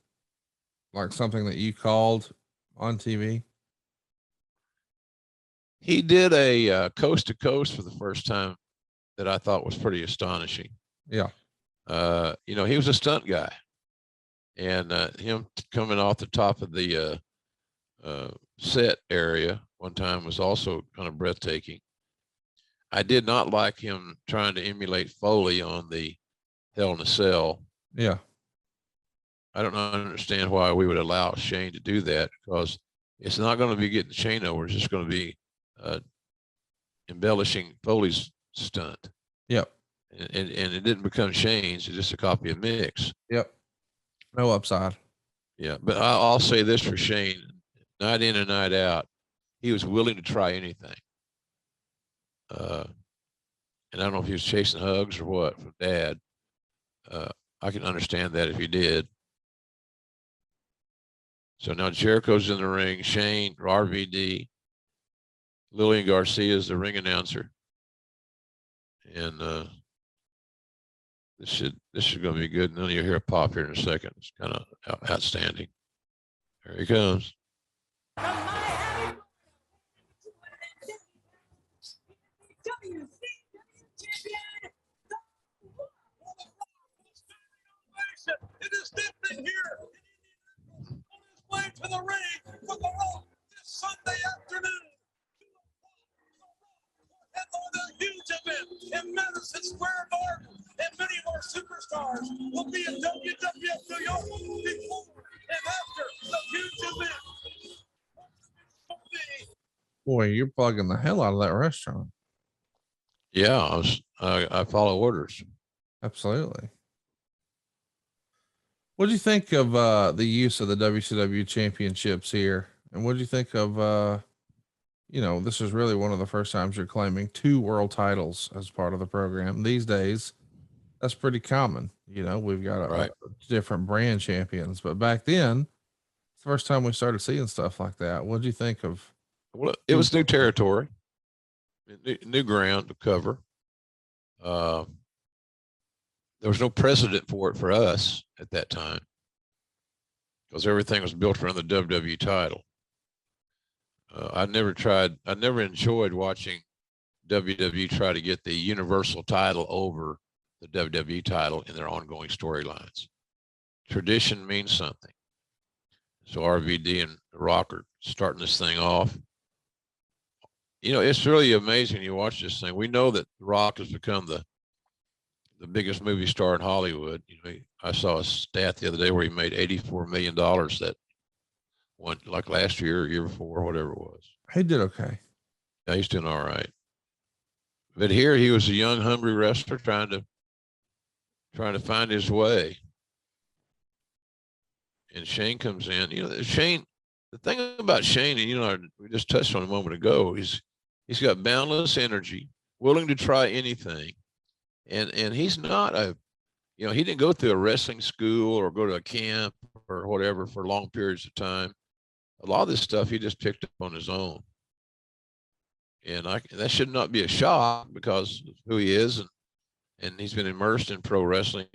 Like something that you called on TV? He did a coast to coast for the first time that I thought was pretty astonishing. Yeah. You know, he was a stunt guy, and him coming off the top of the set area one time was also kind of breathtaking. I did not like him trying to emulate Foley on the Hell in a Cell. Yeah. I don't understand why we would allow Shane to do that, because it's not going to be getting Shane over. It's just going to be embellishing Foley's stunt. Yep. And it didn't become Shane's. It's just a copy of Mick's. Yep. No upside. Yeah. But I'll say this for Shane, night in and night out, he was willing to try anything. And I don't know if he was chasing hugs or what from Dad. I can understand that if he did. So now Jericho's in the ring, Shane, RVD, Lillian Garcia is the ring announcer. And this is going to be good. And then you'll hear a pop here in a second. It's kind of outstanding. Here he comes. It is Stephanie here on his way to the ring for the Raw this Sunday afternoon. And on a huge event in Madison Square Garden, and many of our superstars will be in WWF New York before and after the huge event. Boy, you're plugging the hell out of that restaurant. Yeah, I follow orders. Absolutely. What do you think of the use of the WCW championships here? And what do you think of, this is really one of the first times you're claiming 2 world titles as part of the program. These days, that's pretty common. You know, we've got a different brand champions, but back then, it's the first time we started seeing stuff like that. What do you think of? Well, it was new territory, new ground to cover. There was no precedent for it for us at that time, because everything was built around the WWE title. I never enjoyed watching WWE try to get the Universal title over the WWE title in their ongoing storylines. Tradition means something. So RVD and The Rock are starting this thing off. You know, it's really amazing. You watch this thing. We know that The Rock has become the biggest movie star in Hollywood. You know, I saw a stat the other day where he made $84 million that one, like last year or year before, whatever it was. He did okay. Yeah, he's doing all right. But here he was a young, hungry wrestler trying to find his way. And Shane comes in. You know, Shane, the thing about Shane, and you know, we just touched on a moment ago, he's got boundless energy, willing to try anything. And he's not you know, he didn't go through a wrestling school or go to a camp or whatever for long periods of time. A lot of this stuff he just picked up on his own. And that should not be a shock because of who he is. And he's been immersed in pro wrestling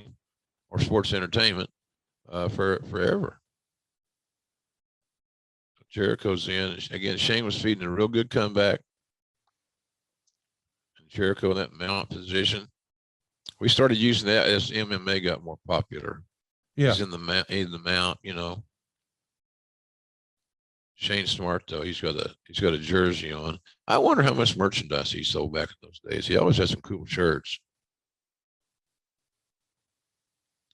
or sports entertainment forever. Jericho's in. Again, Shane was feeding a real good comeback. And Jericho in that mount position. We started using that as MMA got more popular. Yeah. He's in the mount, you know. Shane's smart though. He's got a jersey on. I wonder how much merchandise he sold back in those days. He always had some cool shirts.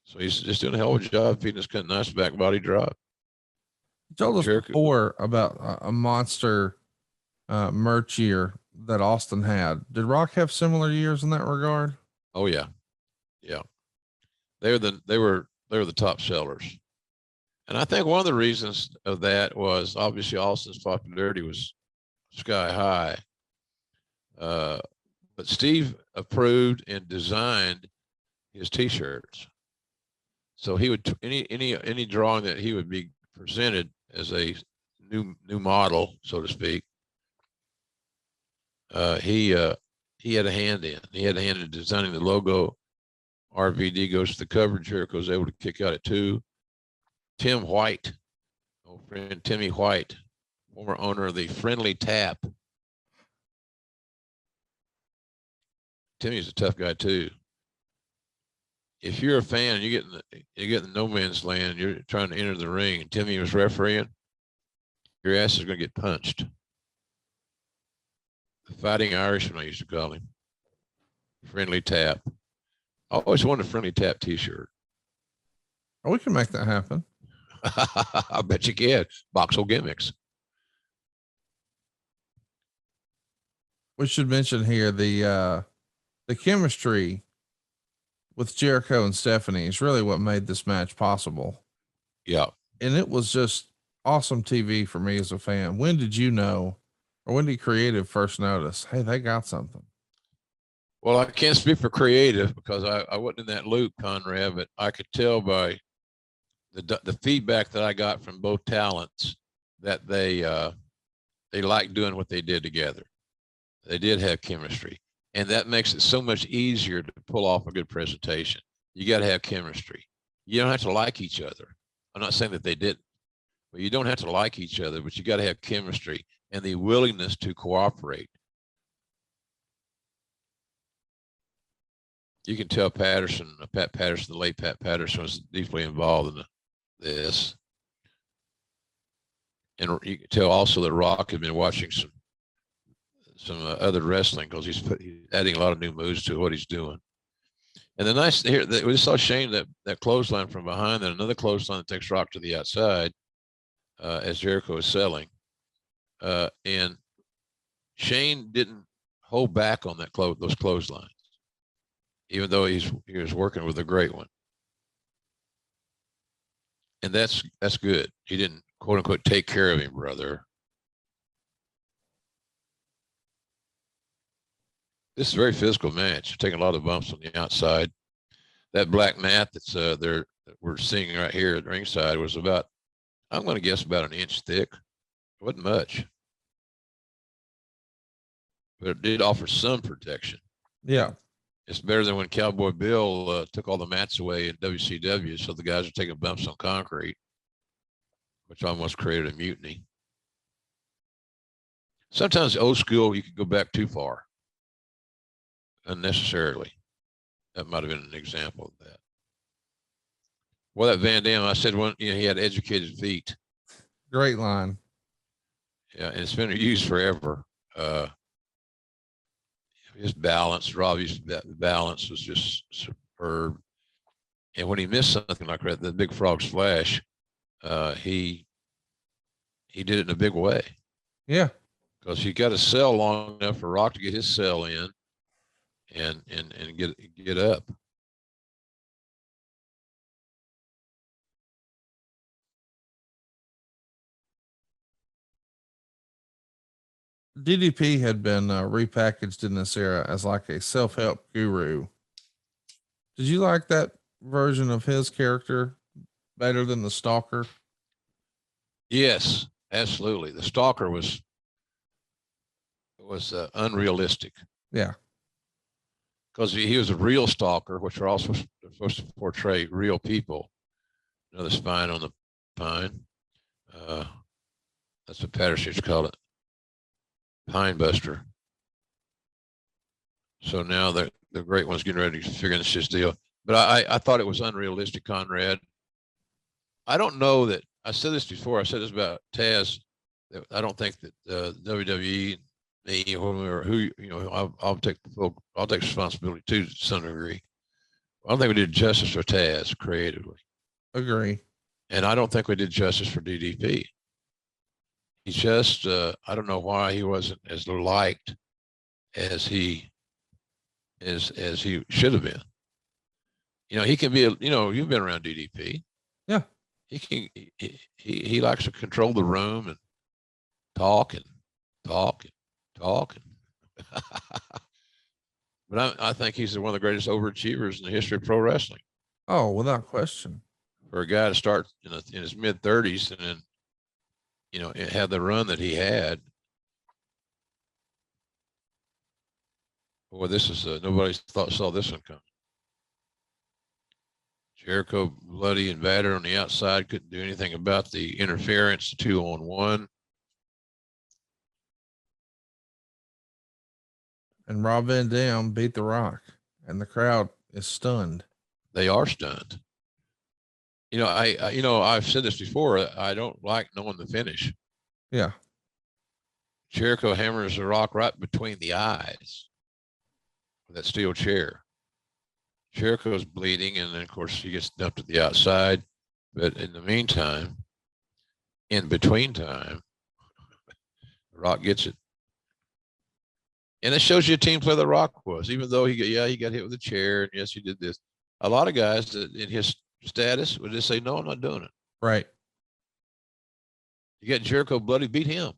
So he's just doing a hell of a job feeding this kind of nice back body drop. You told us before about a monster merch year that Austin had. Did Rock have similar years in that regard? Oh yeah. Yeah. They were the top sellers. And I think one of the reasons of that was obviously Austin's popularity was sky high. But Steve approved and designed his t-shirts. So he would any drawing that he would be presented as a new model, so to speak. He had a hand in. He had a hand in designing the logo. RVD goes to the cover. Jericho's able to kick out at 2. Tim White, old friend Timmy White, former owner of the Friendly Tap. Timmy's a tough guy too. If you're a fan and you get in no man's land, you're trying to enter the ring, and Timmy was refereeing, your ass is going to get punched. The Fighting Irishman, I used to call him. Friendly Tap. I always wanted a Friendly Tap t-shirt. Oh, we can make that happen. I bet you can. Boxel gimmicks. We should mention here the chemistry with Jericho and Stephanie is really what made this match possible. Yeah. And it was just awesome TV for me as a fan. When did you know, or when did creative first notice, hey, they got something? Well, I can't speak for creative because I wasn't in that loop, Conrad, but I could tell by the feedback that I got from both talents that they liked doing what they did together. They did have chemistry, and that makes it so much easier to pull off a good presentation. You got to have chemistry. You don't have to like each other. I'm not saying that they didn't, but you don't have to like each other, but you got to have chemistry and the willingness to cooperate. You can tell Pat Patterson, the late Pat Patterson, was deeply involved in this. And you can tell also that Rock had been watching some other wrestling because he's adding a lot of new moves to what he's doing. And the nice here, we saw Shane that clothesline from behind, then another clothesline that takes Rock to the outside as Jericho is selling. And Shane didn't hold back on those clotheslines, even though he was working with a great one. And that's good. He didn't, quote unquote, take care of him, brother. This is a very physical match. Taking a lot of bumps on the outside. That black mat that's that we're seeing right here at ringside was about, I'm going to guess, about an inch thick. It wasn't much, but it did offer some protection. Yeah. It's better than when Cowboy Bill took all the mats away in WCW, so the guys are taking bumps on concrete, which almost created a mutiny. Sometimes old school, you can go back too far unnecessarily. That might have been an example of that. Well, that Van Dam, I said he had educated feet. Great line. Yeah, and it's been used forever. his balance, Robbie's balance was just superb. And when he missed something like that, the big frog splash, he did it in a big way. Yeah. Because he got to sell long enough for Rock to get his sell in and get up. DDP had been repackaged in this era as like a self-help guru. Did you like that version of his character better than the Stalker? Yes, absolutely. The Stalker was unrealistic. Yeah. Because he was a real stalker, which are also supposed to portray real people. You know, the spine on the pine. That's what Patterson called it. Pine Buster. So now the great one's getting ready to figure this his deal. But I thought it was unrealistic, Conrad. I don't know that I said this before. I said this about Taz. That I don't think that WWE, me, or who, you know, I'll take responsibility too to some degree. I don't think we did justice for Taz creatively. Agree. And I don't think we did justice for DDP. He just, I don't know why he wasn't as liked as he should have been. You know, he can be, you know, you've been around DDP. Yeah. He likes to control the room and talk. But I think he's one of the greatest overachievers in the history of pro wrestling. Oh, without question. For a guy to start in his mid-30s and then, you know, had the run that he had. Boy, this is nobody saw this one coming. Jericho bloody and battered on the outside, couldn't do anything about the interference, 2-on-1. And Rob Van Dam beat The Rock, and the crowd is stunned. They are stunned. You know, I've said this before. I don't like knowing the finish. Yeah. Jericho hammers The Rock right between the eyes with that steel chair. Jericho's bleeding, and then of course he gets dumped to the outside. But in the meantime, in between time, The Rock gets it. And it shows you a team player The Rock was, even though he got hit with a chair, and yes, he did this. A lot of guys that in his status would just say, no, I'm not doing it. Right. You get Jericho bloody, beat him.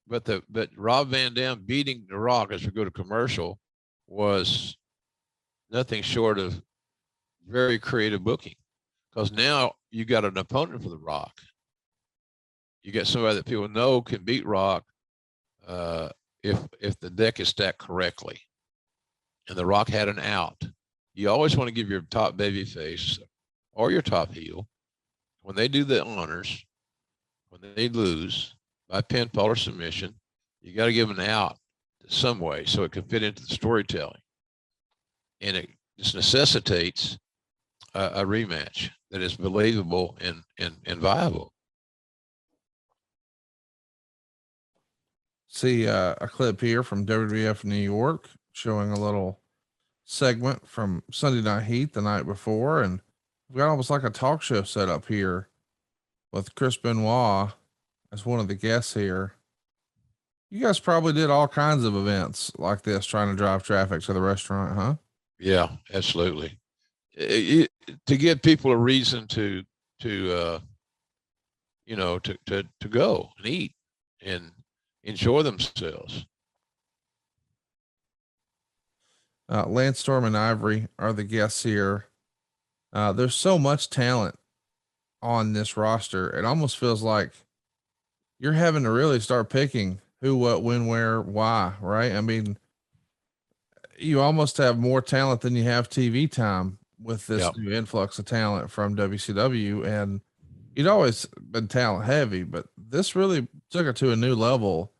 But Rob Van Dam beating The Rock as we go to commercial was nothing short of very creative booking. Because now you got an opponent for The Rock. You got somebody that people know can beat Rock if the deck is stacked correctly. And The Rock had an out. You always want to give your top baby face or your top heel, when they do the honors, when they lose by pinfall or submission, you got to give them an out some way so it can fit into the storytelling. And it just necessitates a rematch that is believable and viable. See a clip here from WWF New York showing a little segment from Sunday Night Heat the night before, and we've got almost like a talk show set up here with Chris Benoit as one of the guests here. You guys probably did all kinds of events like this trying to drive traffic to the restaurant, huh? Yeah, absolutely. To give people a reason to go and eat and enjoy themselves. Lance Storm and Ivory are the guests here. There's so much talent on this roster. It almost feels like you're having to really start picking who, what, when, where, why, right? I mean, you almost have more talent than you have TV time with this new influx of talent from WCW. And you'd always been talent heavy, but this really took it to a new level.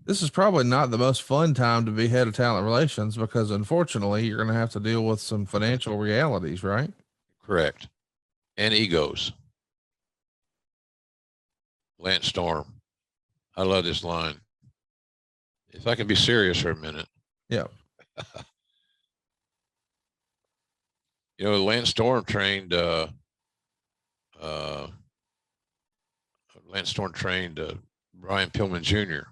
This is probably not the most fun time to be head of talent relations because unfortunately you're going to have to deal with some financial realities, right? Correct. And egos. Lance Storm. I love this line. If I can be serious for a minute. Yeah. You know, Lance Storm trained Lance Storm trained Brian Pillman Jr.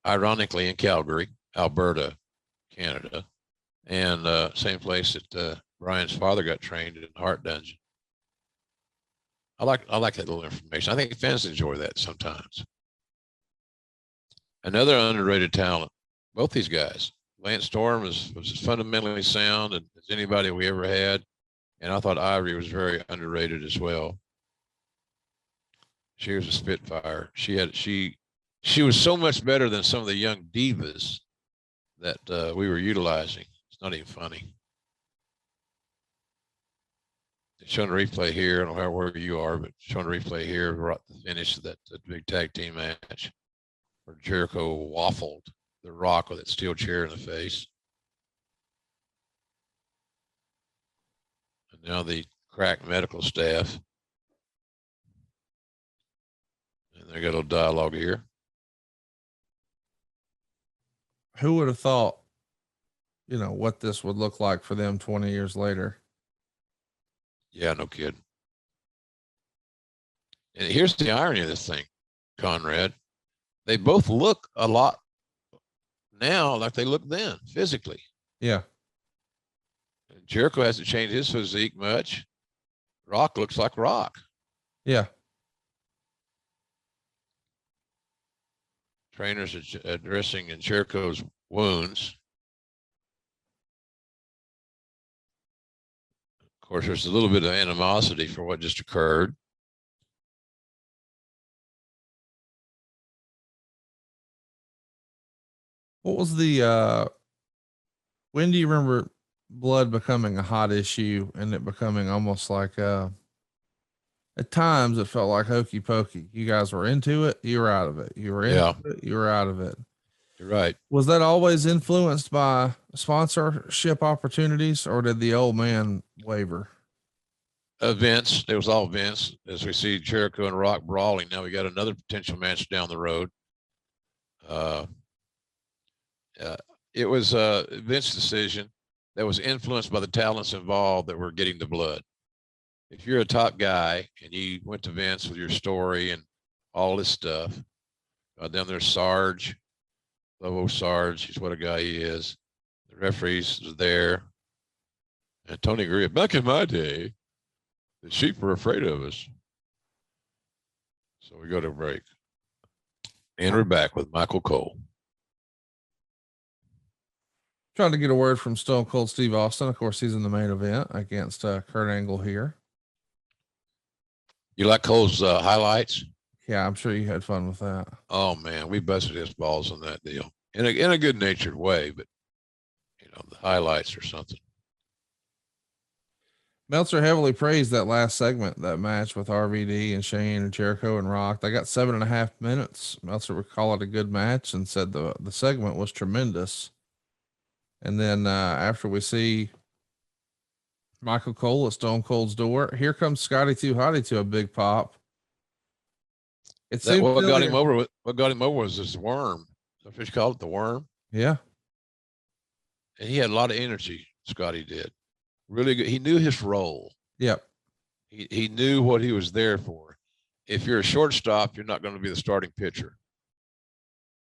ironically in Calgary, Alberta, Canada, and same place that Brian's father got trained in Heart Dungeon. I like that little information. I think fans enjoy that sometimes. Another underrated talent, both these guys. Lance Storm was as fundamentally sound as anybody we ever had, and I thought Ivory was very underrated as well. She was a spitfire. She was so much better than some of the young divas that we were utilizing. It's not even funny. It's showing a replay here. I don't know where you are, but showing a replay here. We're at the finish of that big tag team match where Jericho waffled The Rock with that steel chair in the face. And now the crack medical staff. And they got a little dialogue here. Who would have thought, you know, what this would look like for them 20 years later? Yeah, no kid. And here's the irony of this thing, Conrad. They both look a lot now like they looked then, physically. Yeah. Jericho hasn't changed his physique much. Rock looks like Rock. Yeah. Trainers addressing Jericho's wounds. Of course, there's a little bit of animosity for what just occurred. What was the, when do you remember blood becoming a hot issue and it becoming almost like, at times it felt like hokey pokey. You guys were into it. You were out of it. You were into it. You were out of it. You're right. Was that always influenced by sponsorship opportunities, or did the old man waver? Vince, it was all Vince. As we see Jericho and Rock brawling, now we got another potential match down the road. It was a Vince's decision that was influenced by the talents involved that were getting the blood. If you're a top guy and you went to Vince with your story and all this stuff, then there's Sarge, Lobo Sarge. He's what a guy he is. The referees was there. And Tony Gurria, back in my day, the sheep were afraid of us. So we go to break. And we're back with Michael Cole. Trying to get a word from Stone Cold Steve Austin. Of course, he's in the main event against Kurt Angle here. You like Cole's highlights? Yeah, I'm sure you had fun with that. Oh man, we busted his balls on that deal in a good natured way, but you know, the highlights or something. Meltzer heavily praised that last segment, that match with RVD and Shane and Jericho and Rock. They got 7.5 minutes. Meltzer would call it a good match and said the segment was tremendous. And then after we see Michael Cole at Stone Cold's door, here comes Scotty Too Hotty to a big pop. What got him over was this worm. That's what you call it, the worm. Yeah. And he had a lot of energy, Scotty did. Really good. He knew his role. Yep. He knew what he was there for. If you're a shortstop, you're not going to be the starting pitcher.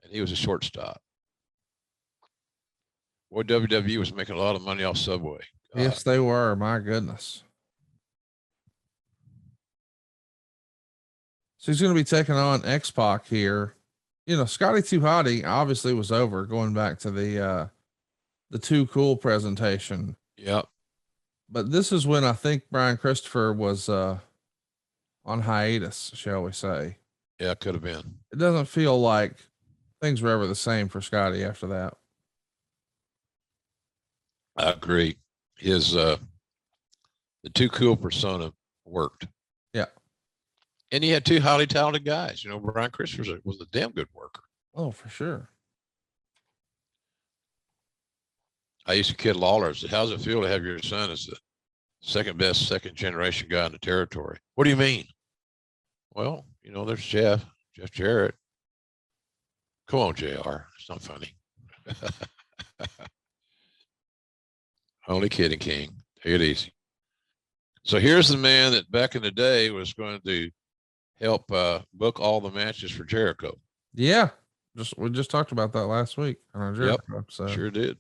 And he was a shortstop. Boy, WWE was making a lot of money off Subway. Yes, they were. My goodness. So he's going to be taking on X-Pac here. You know, Scotty Too Hotty obviously was over, going back to the Too Cool presentation. Yep. But this is when I think Brian Christopher was on hiatus, shall we say. Yeah, it could have been. It doesn't feel like things were ever the same for Scotty after that. I agree. His the Too Cool persona worked. Yeah. And he had two highly talented guys. You know, Brian Christopher was a damn good worker. Oh, for sure. I used to kid Lawler. I said, how's it feel to have your son as the second best second generation guy in the territory? What do you mean? Well, you know, there's Jeff Jarrett. Come on, JR. It's not funny. Only kidding, King. Take it easy. So here's the man that back in the day was going to help book all the matches for Jericho. Yeah. We just talked about that last week on our Jericho episode. Sure did.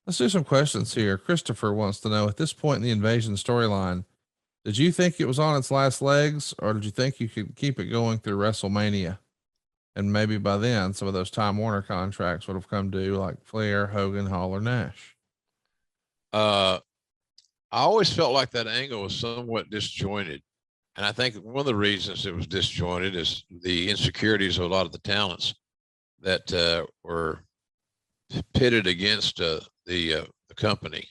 Let's do some questions here. Christopher wants to know, at this point in the invasion storyline, did you think it was on its last legs, or did you think you could keep it going through WrestleMania? And maybe by then some of those Time Warner contracts would have come due, like Flair, Hogan, Hall, or Nash. I always felt like that angle was somewhat disjointed. And I think one of the reasons it was disjointed is the insecurities of a lot of the talents that were pitted against the company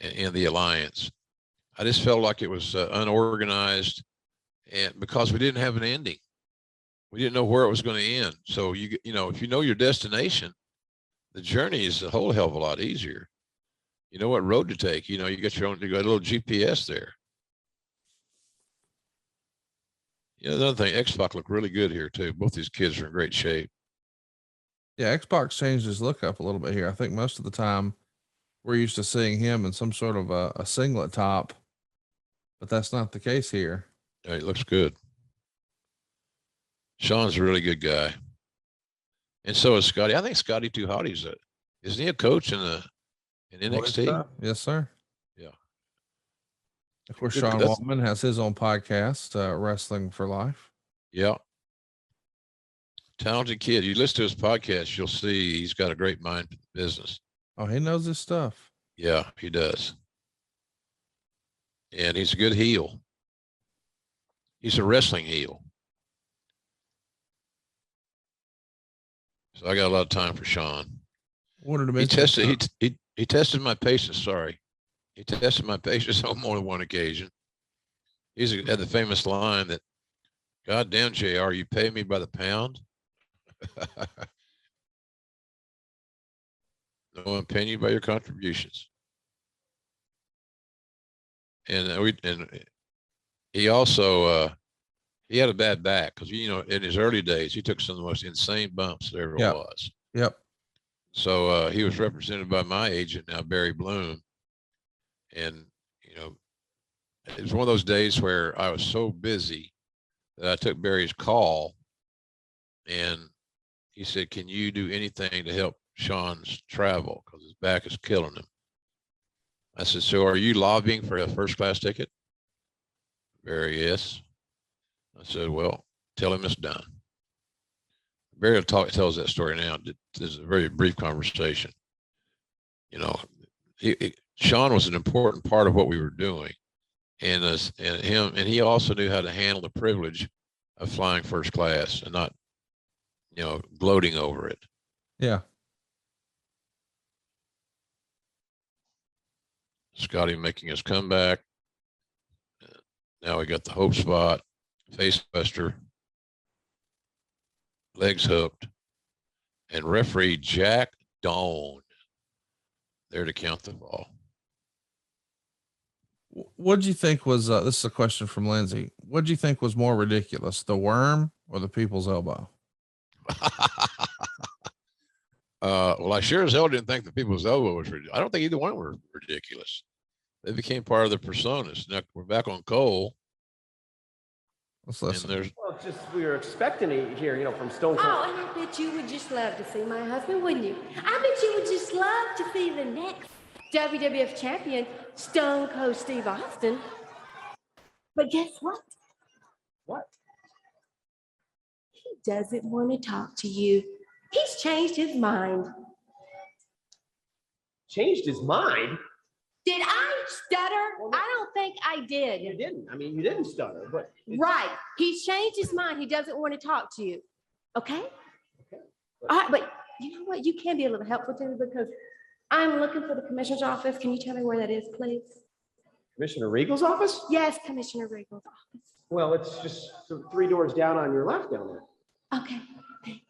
and the alliance. I just felt like it was unorganized, and because we didn't have an ending, we didn't know where it was going to end. So you know, if you know your destination, the journey is a whole hell of a lot easier. You know what road to take. You know, you got a little GPS there. You know, another thing, X-Pac looked really good here too. Both these kids are in great shape. Yeah, X-Pac changed his look up a little bit here. I think most of the time we're used to seeing him in some sort of a singlet top, but that's not the case here. Yeah, he looks good. Sean's a really good guy. And so is Scotty. I think Scotty Too Hotty's isn't he a coach in NXT? Yes, sir. Yeah. Of course, Sean Waltman has his own podcast, Wrestling for Life. Yeah. Talented kid. You listen to his podcast, you'll see he's got a great mind for the business. Oh, he knows his stuff. Yeah, he does. And he's a good heel. He's a wrestling heel. So I got a lot of time for Sean. He tested my patience. Sorry. He tested my patience on more than one occasion. He's had the famous line that, "God damn, JR, you pay me by the pound." No one paying you by your contributions. And he also he had a bad back because, you know, in his early days he took some of the most insane bumps there ever was. Yep. So he was represented by my agent now, Barry Bloom, and you know, it was one of those days where I was so busy that I took Barry's call, and he said, "Can you do anything to help Sean's travel because his back is killing him?" I said, "So are you lobbying for a first-class ticket?" Barry, yes. I said, "Well, tell him it's done." Barry tells that story now. This is a very brief conversation. You know, Sean was an important part of what we were doing, and he also knew how to handle the privilege of flying first class and not, you know, gloating over it. Yeah. Scotty making his comeback. Now we got the hope spot, face buster, legs hooked, and referee Jack Doan there to count the ball. What did you think was, this is a question from Lindsay. What did you think was more ridiculous, the worm or the people's elbow? Well, I sure as hell didn't think the people's elbow was ridiculous. I don't think either one were ridiculous. They became part of the personas. Now we're back on Cole. Let's listen. Well, just we were expecting to hear, you know, from Stone Cold. Oh, and I bet you would just love to see my husband, wouldn't you? I bet you would just love to see the next WWF champion, Stone Cold Steve Austin. But guess what? What? He doesn't want to talk to you. He's changed his mind. Changed his mind? Did I stutter? I don't think I did. You didn't. I mean, you didn't stutter, but. Right. He's changed his mind. He doesn't want to talk to you. Okay? All right, but you know what? You can be a little helpful to me because I'm looking for the commissioner's office. Can you tell me where that is, please? Commissioner Regal's office? Yes, Commissioner Regal's office. Well, it's just 3 doors down on your left down there. Okay, thanks.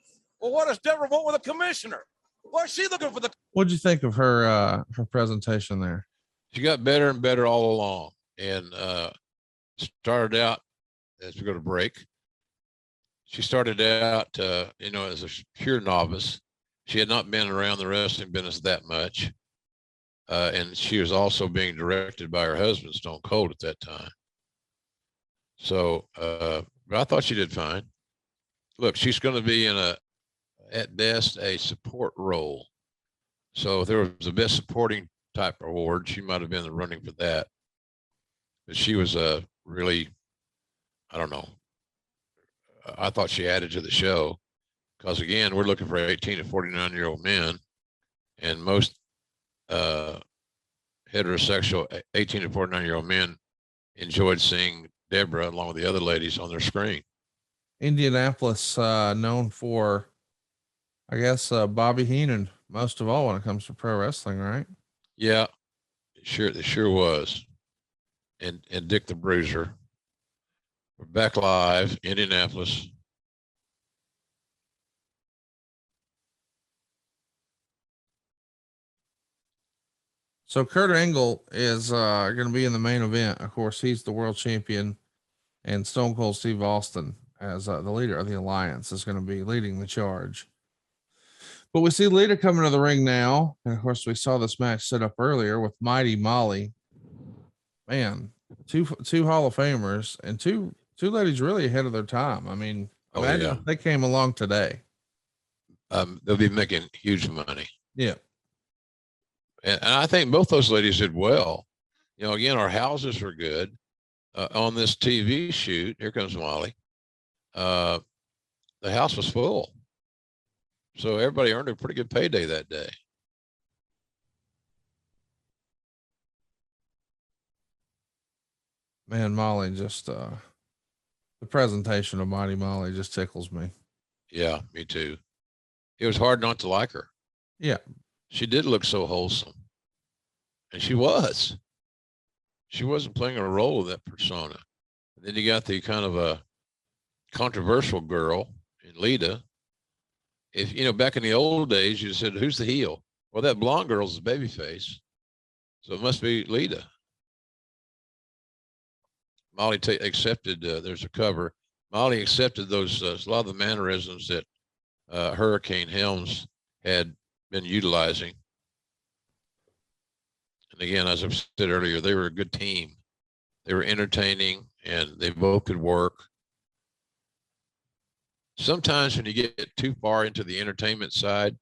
Well, what does Debra want with a commissioner? Why is she looking for the? What'd you think of her presentation there? She got better and better all along, and started out as we go to break. she started out, you know, as a pure novice. She had not been around the wrestling business that much. And she was also being directed by her husband, Stone Cold, at that time. So, but I thought she did fine. Look, she's going to be in at best, a support role. So if there was a best supporting type award, she might have been in the running for that. But she was really, I don't know. I thought she added to the show because, again, we're looking for 18 to 49-year-old men, and most heterosexual 18 to 49-year-old men enjoyed seeing Debra along with the other ladies on their screen. Indianapolis, known for, I guess, Bobby Heenan most of all when it comes to pro wrestling, right? Yeah, it sure was. And Dick the Bruiser. We're back live, Indianapolis. So Kurt Angle is going to be in the main event. Of course, he's the world champion, and Stone Cold Steve Austin, as the leader of the alliance, is going to be leading the charge. But we see Lita coming to the ring now, and of course, we saw this match set up earlier with Mighty Molly. Man, two Hall of Famers and two ladies really ahead of their time. I mean, imagine if they came along today. They'll be making huge money. Yeah. And I think both those ladies did well. You know, again, our houses were good. On this TV shoot, here comes Molly. The house was full. So everybody earned a pretty good payday that day. Man, Molly just, the presentation of Mighty Molly just tickles me. Yeah, me too. It was hard not to like her. Yeah. She did look so wholesome. And she was. She wasn't playing a role of that persona. And then you got the kind of a controversial girl in Lita. If, you know, back in the old days, you said, who's the heel? Well, that blonde girl's the babyface. So it must be Lita. Molly accepted, there's a cover. Molly accepted those, a lot of the mannerisms that Hurricane Helms had been utilizing. And again, as I've said earlier, they were a good team. They were entertaining and they both could work. Sometimes when you get too far into the entertainment side,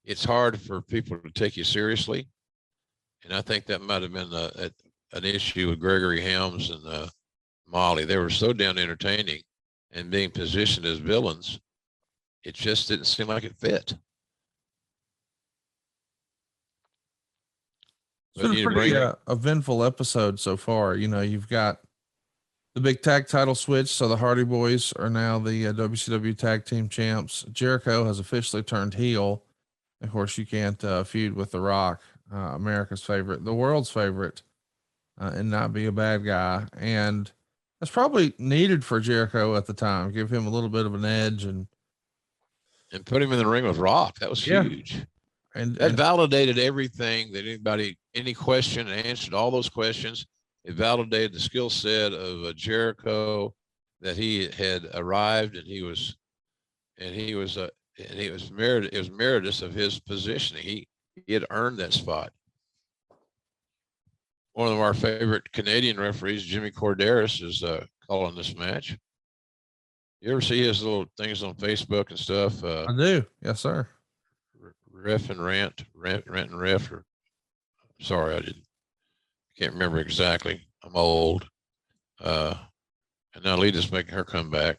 it's hard for people to take you seriously. And I think that might have been an issue with Gregory Helms and Molly. They were so damn entertaining and being positioned as villains, it just didn't seem like it fit. It's been a pretty eventful episode so far. You know, you've got the big tag title switch. So the Hardy Boys are now the WCW tag team champs. Jericho has officially turned heel. Of course, you can't feud with The Rock, America's favorite, the world's favorite, and not be a bad guy. And that's probably needed for Jericho at the time. Give him a little bit of an edge and put him in the ring with Rock. That was huge. And that validated everything that any question, and answered all those questions. It validated the skill set of Jericho, that he had arrived and he was merited. It was meritorious of his positioning. He had earned that spot. One of our favorite Canadian referees, Jimmy Corderas, is calling this match. You ever see his little things on Facebook and stuff? I do. Yes, sir. Ref and rant and ref. Sorry, can't remember exactly. I'm old. And now Lita's making her comeback.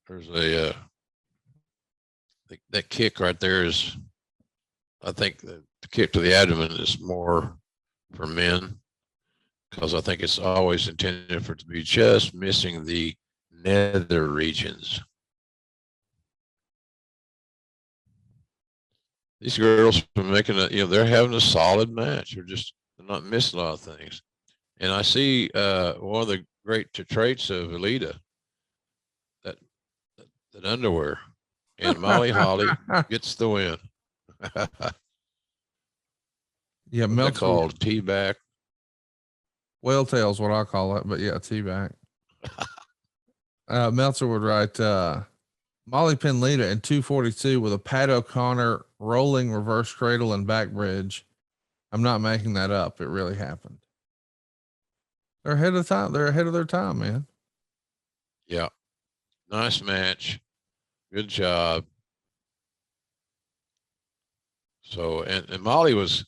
There's that kick right there is, I think the kick to the abdomen is more for men, because I think it's always intended for it to be just missing the nether regions. These girls are making they're having a solid match. They're not missing a lot of things. And I see one of the great traits of Lita, that underwear. And Molly Holly gets the win. Yeah, Meltzer called T-back. Whale tail's what I call it, but yeah, T-back. Meltzer would write, Molly pinned Lita in 242 with a Pat O'Connor rolling reverse cradle and back bridge. I'm not making that up. It really happened. They're ahead of time. They're ahead of their time, man. Yeah. Nice match. Good job. So, and Molly was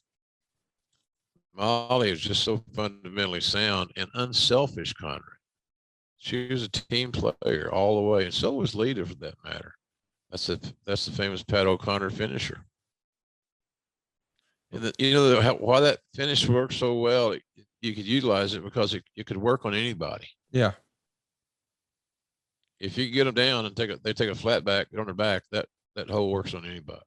just so fundamentally sound and unselfish, Conrad. She was a team player all the way, and so was Lita for that matter. That's the famous Pat O'Connor finisher. And why that finish worked so well, you could utilize it because it could work on anybody. Yeah. If you get them down and they take a flat back, get on their back, that hold works on anybody.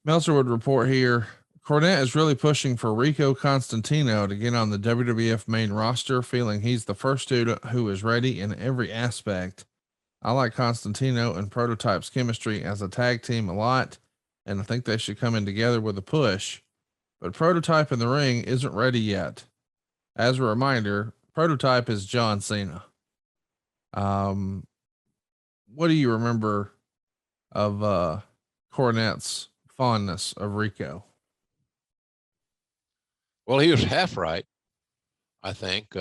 Meltzer would report here, Cornette is really pushing for Rico Constantino to get on the WWF main roster, feeling he's the first dude who is ready in every aspect. I like Constantino and Prototype's chemistry as a tag team a lot, and I think they should come in together with a push. But Prototype in the ring isn't ready yet. As a reminder, Prototype is John Cena. What do you remember of Cornette's fondness of Rico? Well, he was half right. I think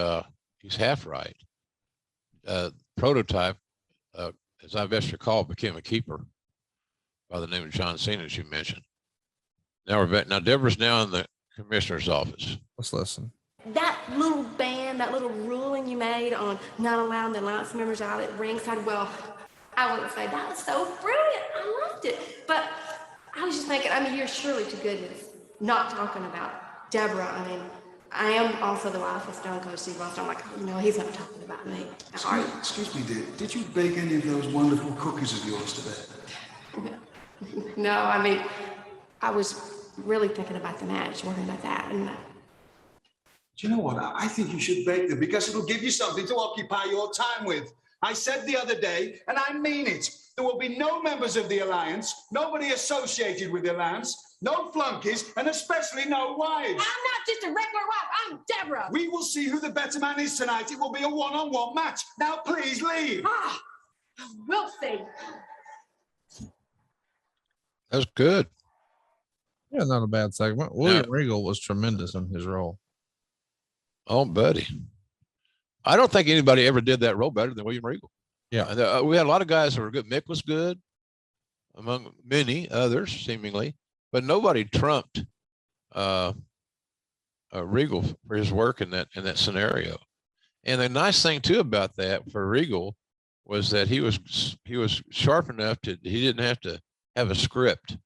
he's half right. Prototype, as I best recall, became a keeper by the name of John Cena, as you mentioned. Now we're back. Now Deborah's now in the commissioner's office. Let's listen. That little band, that little ruling you made on not allowing the alliance members out at ringside, well, I wouldn't say that was so brilliant. I loved it. But I was just thinking, I mean, you're surely to goodness not talking about Debra. I mean, I am also the wife of Stone Cold Steve Austin. I'm like, he's not talking about me. Excuse me, dear. Did you bake any of those wonderful cookies of yours today? No, I mean, I was really thinking about the match, worrying about that. And Do you know what? I think you should bake them because it'll give you something to occupy your time with. I said the other day, and I mean it, there will be no members of the Alliance, nobody associated with the Alliance, no flunkies, and especially no wives. I'm not just a regular wife, I'm Debra. We will see who the better man is tonight. It will be a one-on-one match. Now, please leave. We'll see. That's good. Yeah, not a bad segment. William Regal was tremendous in his role. Oh, buddy. I don't think anybody ever did that role better than William Regal. Yeah. We had a lot of guys that were good. Mick was good, among many others, seemingly, but nobody trumped Regal for his work in that scenario. And the nice thing too about that for Regal was that he was sharp enough he didn't have to have a script.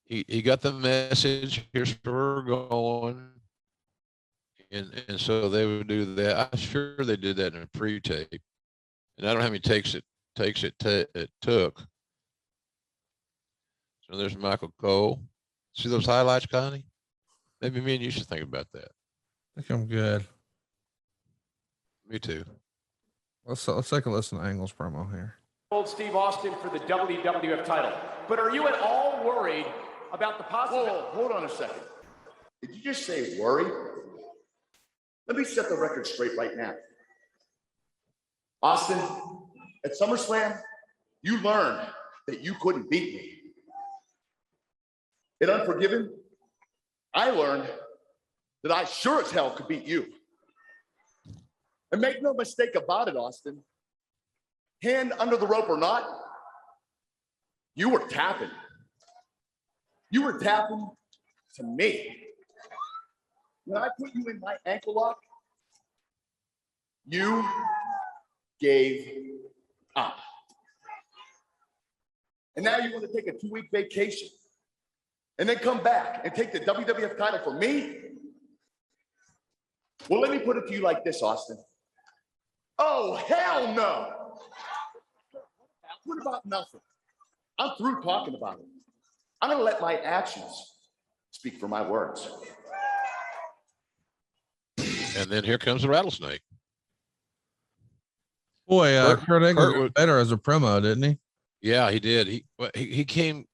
He got the message. Here's where we're going. And so they would do that. I'm sure they did that in a pre-tape. And I don't know how many takes it took. So there's Michael Cole. See those highlights, Connie? Maybe me and you should think about that. I think I'm good. Me too. Let's take a listen to Angle's promo here. Old Steve Austin for the WWF title. But are you at all worried about the possibility? Whoa, hold on a second. Did you just say worry? Let me set the record straight right now. Austin, at SummerSlam, you learned that you couldn't beat me. At Unforgiven, I learned that I sure as hell could beat you. And make no mistake about it, Austin, hand under the rope or not, you were tapping. You were tapping to me. When I put you in my ankle lock, you gave up. And now you want to take a 2-week vacation and then come back and take the WWF title from me? Well, let me put it to you like this, Austin. Oh, hell no. What about nothing? I'm through talking about it. I'm going to let my actions speak for my words. And then here comes the rattlesnake. Boy, Kurt Angle was better as a promo, didn't he? Yeah, he did. He came.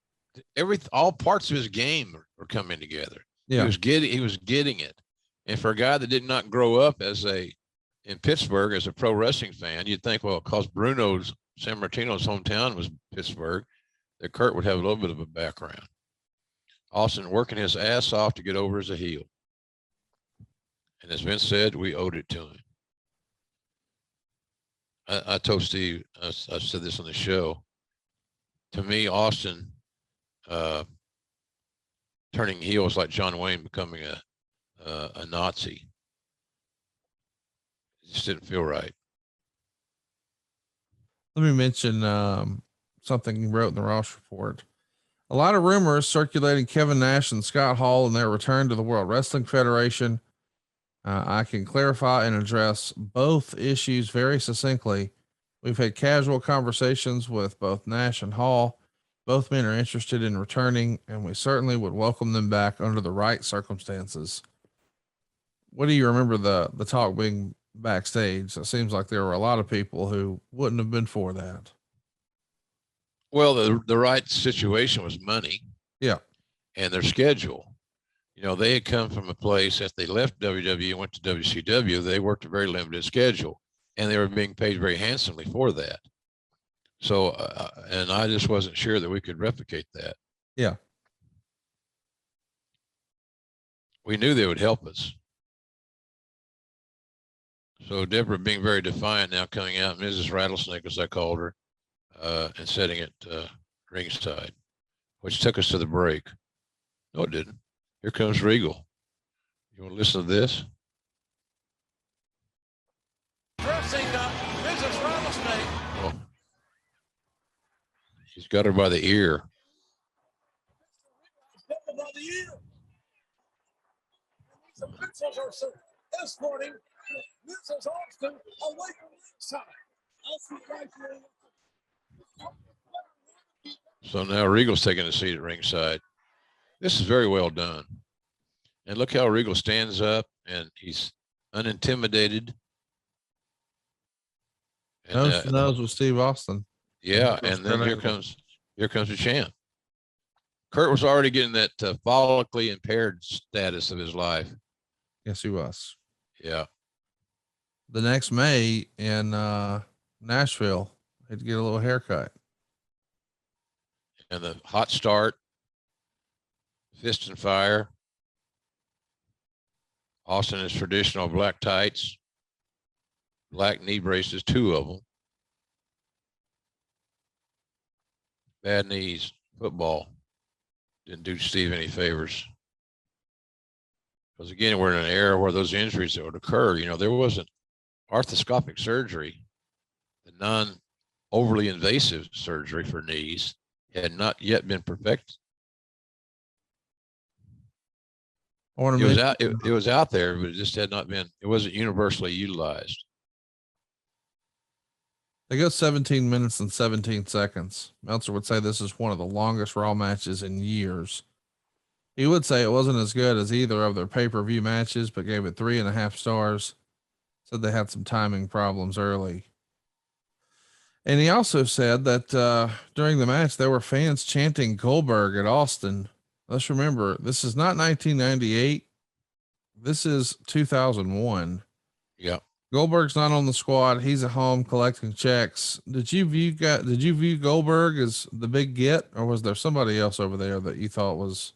All parts of his game were coming together. Yeah, he was getting it. And for a guy that did not grow up in Pittsburgh as a pro wrestling fan, you'd think, well, because San Martino's hometown was Pittsburgh, that Kurt would have a little bit of a background. Austin working his ass off to get over as a heel. And as Vince said, we owed it to him. I told Steve, I said this on the show, to me, Austin turning heel was like John Wayne becoming a Nazi. It just didn't feel right. Let me mention something you wrote in the Ross Report. A lot of rumors circulating Kevin Nash and Scott Hall and their return to the World Wrestling Federation. I can clarify and address both issues very succinctly. We've had casual conversations with both Nash and Hall. Both men are interested in returning, and we certainly would welcome them back under the right circumstances. What do you remember the talk being backstage? It seems like there were a lot of people who wouldn't have been for that. Well, the right situation was money. Yeah. And their schedule. You know, they had come from a place as they left WWE and went to WCW. They worked a very limited schedule, and they were being paid very handsomely for that. So, and I just wasn't sure that we could replicate that. Yeah. We knew they would help us. So Debra being very defiant now, coming out, Mrs. Rattlesnake, as I called her, and setting it ringside, which took us to the break. No, it didn't. Here comes Regal. You want to listen to this? Dressing Mrs. Rattlesnake. Oh. She's got her by the ear. By the ear. These officials are escorting Mrs. Austin away from ringside. So now Regal's taking a seat at ringside. This is very well done. And look how Regal stands up and he's unintimidated. Nose to nose with Steve Austin. Yeah, and then here comes the champ. Kurt was already getting that follically impaired status of his life. Yes, he was. Yeah. The next May in Nashville, he'd get a little haircut. And the hot start, fist and fire. Austin is traditional black tights, black knee braces, 2 of them. Bad knees, football. Didn't do Steve any favors. Because again, we're in an era where those injuries that would occur, you know, there wasn't arthroscopic surgery, the non-overly invasive surgery for knees had not yet been perfected. It was out there, but it just had not been, it wasn't universally utilized. They go 17 minutes and 17 seconds. Meltzer would say this is one of the longest Raw matches in years. He would say it wasn't as good as either of their pay-per-view matches, but gave it 3.5 stars. Said they had some timing problems early. And he also said that during the match, there were fans chanting Goldberg at Austin. Let's remember, this is not 1998. This is 2001. Yeah. Goldberg's not on the squad. He's at home collecting checks. Did you view Goldberg as the big get, or was there somebody else over there that you thought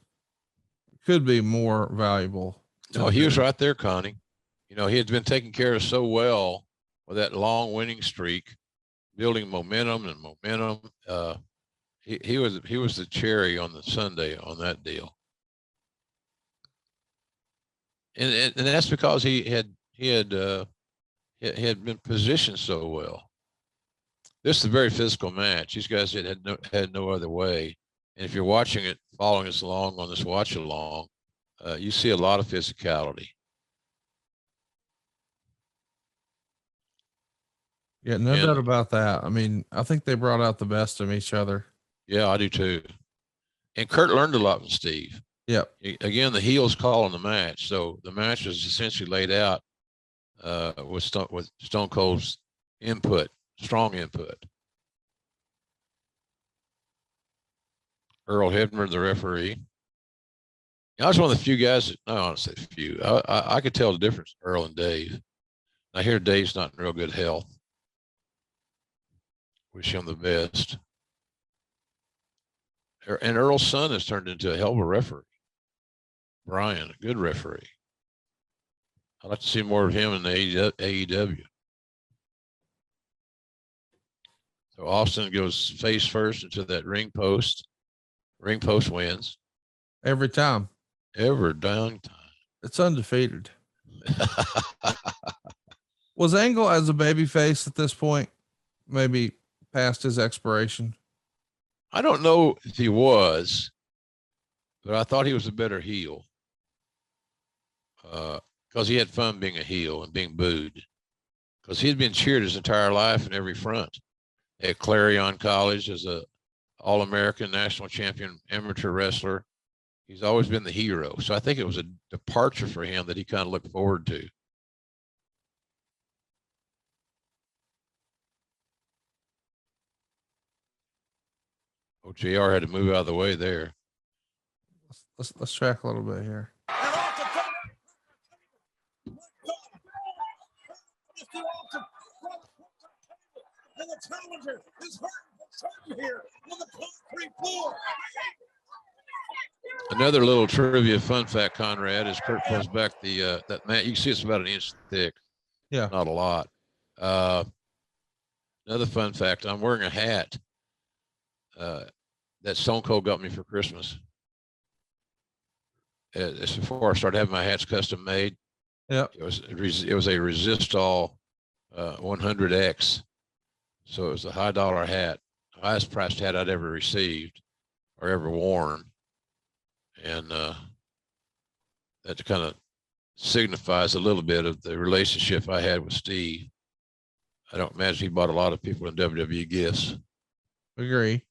could be more valuable? No, he was right there, Connie. You know, he had been taken care of so well with that long winning streak, building momentum. He was the cherry on the sundae on that deal. And that's because he had been positioned so well. This is a very physical match. These guys had no other way. And if you're watching it, following us along on this watch along, you see a lot of physicality. Yeah, no doubt about that. I mean, I think they brought out the best of each other. Yeah, I do too. And Kurt learned a lot from Steve. Yep. Again, the heels calling the match. So the match was essentially laid out with Stone Cold's input, strong input. Earl Hebner, the referee. I was one of the few guys that, no, I don't say few. I could tell the difference, Earl and Dave. I hear Dave's not in real good health. Wish him the best. And Earl's son has turned into a hell of a referee. Brian, a good referee. I'd like to see more of him in the AEW. So Austin goes face first into that ring post. Ring post wins. Every time. Every down time. It's undefeated. Was Angle as a babyface at this point maybe past his expiration? I don't know if he was, but I thought he was a better heel. Because he had fun being a heel and being booed. Because he'd been cheered his entire life in every front. At Clarion College as a All-American national champion amateur wrestler. He's always been the hero. So I think it was a departure for him that he kind of looked forward to. JR had to move out of the way there. Let's track a little bit here. And the challenger is hurt here on the concrete floor. Another little trivia fun fact, Conrad, is Kurt pulls back the that mat. You can see it's about an inch thick. Yeah. Not a lot. Another fun fact, I'm wearing a hat that Stone Cold got me for Christmas. It's before I started having my hats custom made. Yeah. It was a Resistol 100X. So it was a high dollar hat, highest priced hat I'd ever received or ever worn. And that kind of signifies a little bit of the relationship I had with Steve. I don't imagine he bought a lot of people in WWE gifts. Agree.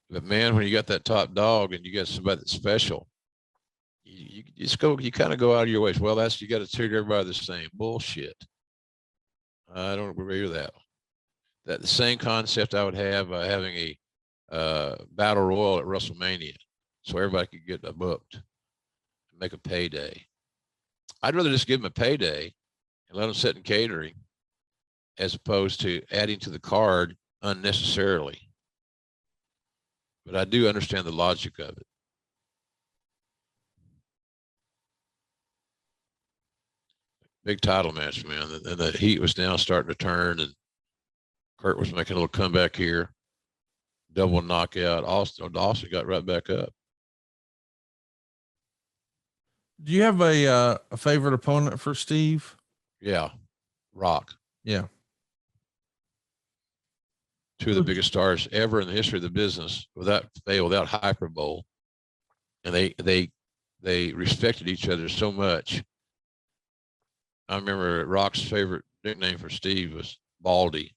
But man, when you got that top dog and you got somebody that's special, you kind of go out of your ways. Well, you got to treat everybody the same. Bullshit. I don't agree with that. That the same concept I would have having a battle royal at WrestleMania, so everybody could get booked, make a payday. I'd rather just give them a payday and let them sit in catering, as opposed to adding to the card unnecessarily. But I do understand the logic of it. Big title match, man. And the heat was now starting to turn, and Kurt was making a little comeback here. Double knockout. Austin got right back up. Do you have a favorite opponent for Steve? Yeah. Rock. Yeah. Two of the biggest stars ever in the history of the business, without hyperbole. And they respected each other so much. I remember Rock's favorite nickname for Steve was Baldy,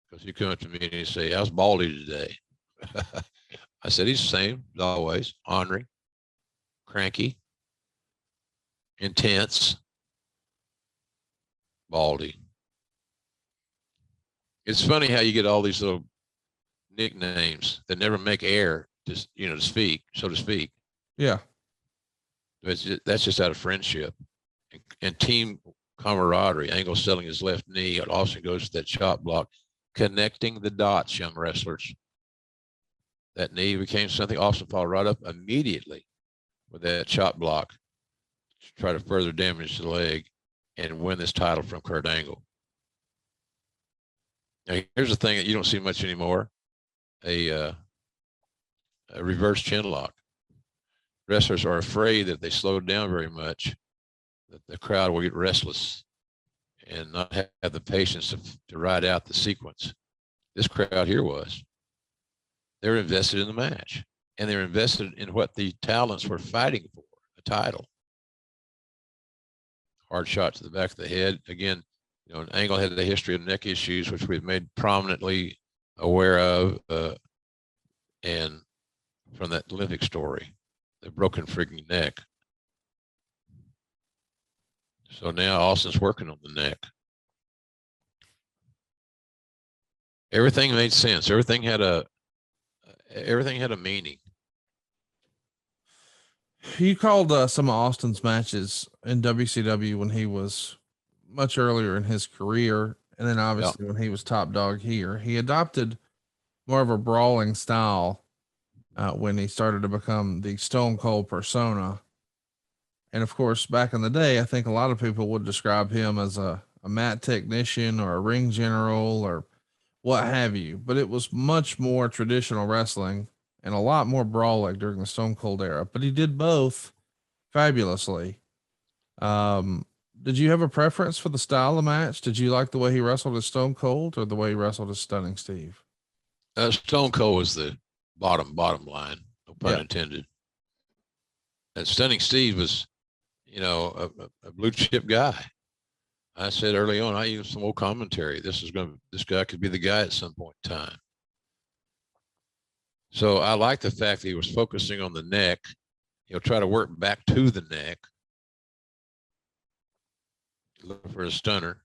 because he'd come up to me and he'd say, "How's Baldy today?" I said, "He's the same as always, ornery, cranky, intense, Baldy." It's funny how you get all these little nicknames that never make air, just to speak, so to speak. Yeah. That's just out of friendship and team camaraderie. Angle selling his left knee. It also goes to that chop block, connecting the dots, young wrestlers. That knee became something. Austin followed right up immediately with that chop block to try to further damage the leg and win this title from Kurt Angle. Now, here's the thing that you don't see much anymore: a reverse chin lock. Wrestlers are afraid that they slow down very much, that the crowd will get restless and not have the patience to ride out the sequence. This crowd here was. They're invested in the match, and they're invested in what the talents were fighting for, the title. Hard shot to the back of the head. Again, Angle had a history of neck issues, which we've made prominently aware of, and from that Olympic story, the broken freaking neck. So now Austin's working on the neck. Everything made sense. Everything had a meaning. You called some of Austin's matches in WCW when he was much earlier in his career, and then obviously when he was top dog here. He adopted more of a brawling style when he started to become the Stone Cold persona. And of course, back in the day, I think a lot of people would describe him as a mat technician or a ring general or what have you. But it was much more traditional wrestling and a lot more brawling during the Stone Cold era. But he did both fabulously. Did you have a preference for the style of match? Did you like the way he wrestled as Stone Cold or the way he wrestled as Stunning Steve? Stone Cold was the bottom line, no pun intended. And Stunning Steve was, you know, a blue chip guy. I said early on, I used some old commentary. This guy could be the guy at some point in time. So I like the fact that he was focusing on the neck. He'll try to work back to the neck. Look for a stunner.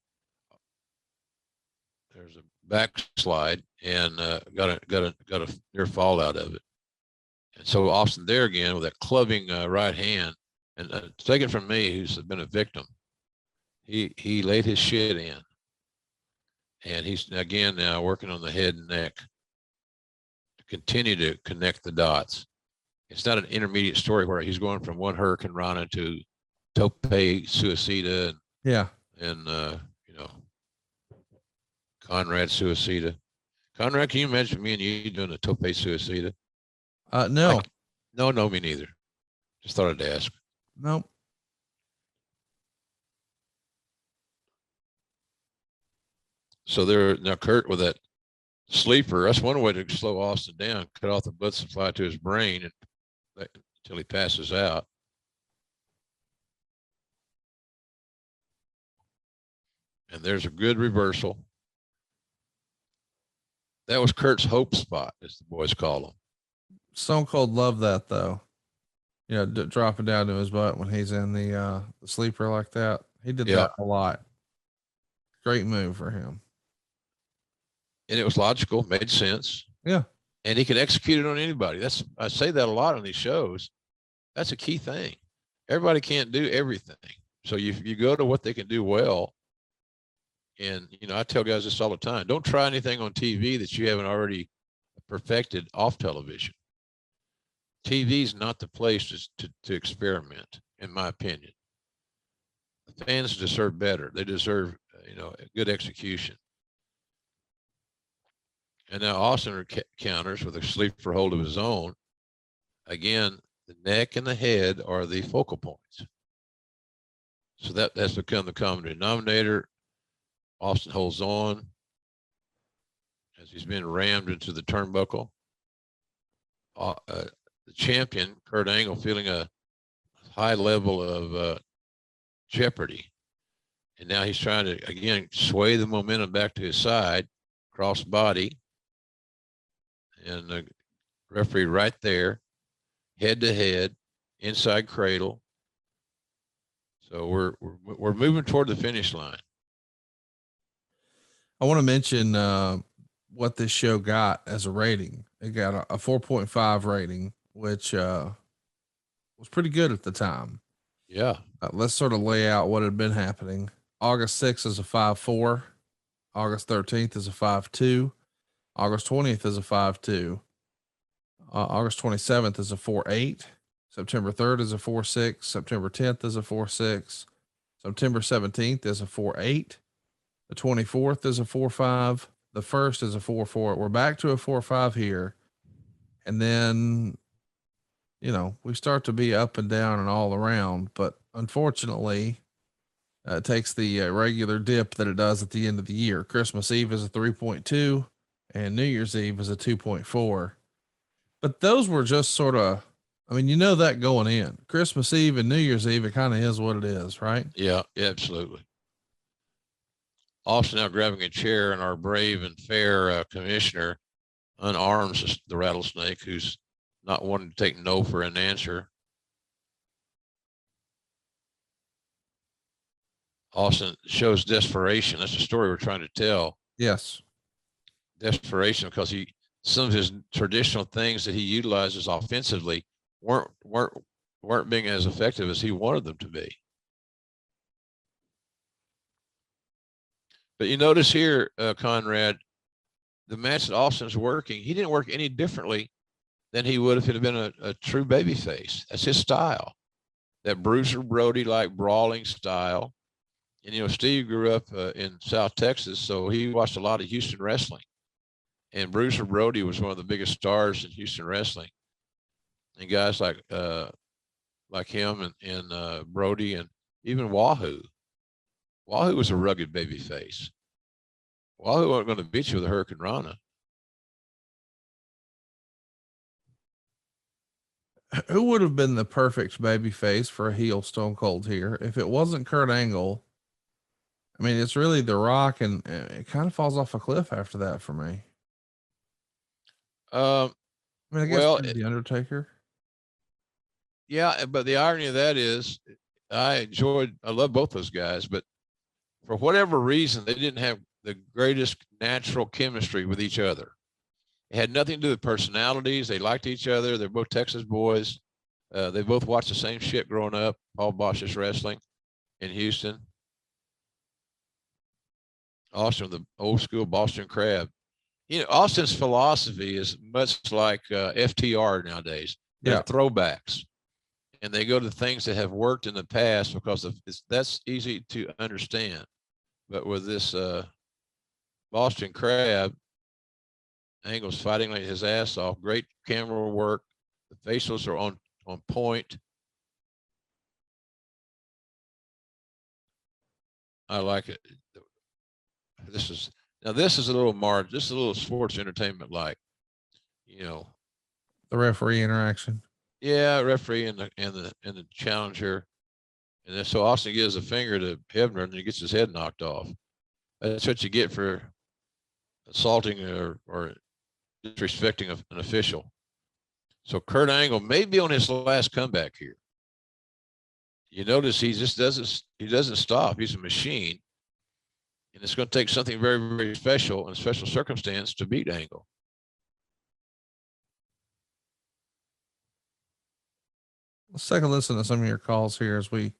There's a backslide and got a near fall out of it. And so Austin there again with that clubbing right hand. And take it from me, who's been a victim. He laid his shit in, and he's again now working on the head and neck to continue to connect the dots. It's not an intermediate story where he's going from one Hurricane Rana to Tope Suicida and you know, Conrad Suicida. Conrad, can you imagine me and you doing a Tope Suicida? No. No, me neither. Just thought I'd ask. Nope. So there now, Kurt with that sleeper. That's one way to slow Austin down. Cut off the blood supply to his brain until he passes out. And there's a good reversal. That was Kurt's hope spot, as the boys call him. Stone Cold loved that though. You know, dropping down to his butt when he's in the sleeper like that. He did that a lot. Great move for him. And it was logical, made sense. Yeah. And he could execute it on anybody. I say that a lot on these shows. That's a key thing. Everybody can't do everything. So you go to what they can do well. And, you know, I tell guys this all the time. Don't try anything on TV that you haven't already perfected off television. TV is not the place to experiment, in my opinion. The fans deserve better. They deserve, you know, a good execution. And now Austin counters with a sleeper hold of his own. Again, the neck and the head are the focal points. So that's become the common denominator. Austin holds on as he's being rammed into the turnbuckle. The champion, Kurt Angle, feeling a high level of jeopardy. And now he's trying to, again, sway the momentum back to his side, cross body. And the referee right there, head to head, inside cradle. So we're moving toward the finish line. I want to mention what this show got as a rating. It got a 4.5 rating, which was pretty good at the time. Yeah. Let's sort of lay out what had been happening. August 6th is a 5.4. August 13th is a 5.2. August 20th is a 5.2. August 27th is a 4.8. September 3rd is a 4.6. September 10th is a 4.6. September 17th is a 4.8. The 24th is a 4.5. The 1st is a 4.4. We're back to a 4.5 here. And then, you know, we start to be up and down and all around, but unfortunately, it takes the regular dip that it does at the end of the year. Christmas Eve is a 3.2 and New Year's Eve is a 2.4. But those were just sort of, I mean, you know that going in. Christmas Eve and New Year's Eve, it kind of is what it is, right? Yeah, absolutely. Austin now grabbing a chair, and our brave and fair commissioner unarms the rattlesnake, who's not wanting to take no for an answer. Austin shows desperation. That's the story we're trying to tell. Yes. Desperation, because some of his traditional things that he utilizes offensively weren't weren't being as effective as he wanted them to be. But you notice here, Conrad, the match that Austin's working, he didn't work any differently than he would if it had been a true babyface. That's his style, that Bruiser Brody-like brawling style. And, you know, Steve grew up in South Texas, so he watched a lot of Houston wrestling. And Bruiser Brody was one of the biggest stars in Houston wrestling. And guys like him and Brody and even Wahoo. Wahoo was a rugged baby face. Wahoo wasn't going to beat you with a Hurricane Rana. Who would have been the perfect baby face for a heel Stone Cold here? If it wasn't Kurt Angle, I mean, it's really The Rock, and it kind of falls off a cliff after that for me. I mean, I guess The Undertaker. Yeah, but the irony of that is I love both those guys, but for whatever reason, they didn't have the greatest natural chemistry with each other. It had nothing to do with personalities. They liked each other. They're both Texas boys. They both watched the same shit growing up, Paul Bosch's wrestling in Houston. Austin, the old school Boston Crab. You know, Austin's philosophy is much like FTR nowadays. They're throwbacks. And they go to things that have worked in the past because that's easy to understand. But with this Boston Crab, Angle's fighting like his ass off. Great camera work. The facials are on point. I like it. This is a little sports entertainment, like, you know, the referee interaction. Yeah, referee and the challenger, and then so Austin gives a finger to Hebner and he gets his head knocked off. That's what you get for assaulting or disrespecting an official. So Kurt Angle may be on his last comeback here. You notice he just doesn't stop. He's a machine, and it's going to take something very, very special and a special circumstance to beat Angle. Let's take a listen to some of your calls here as we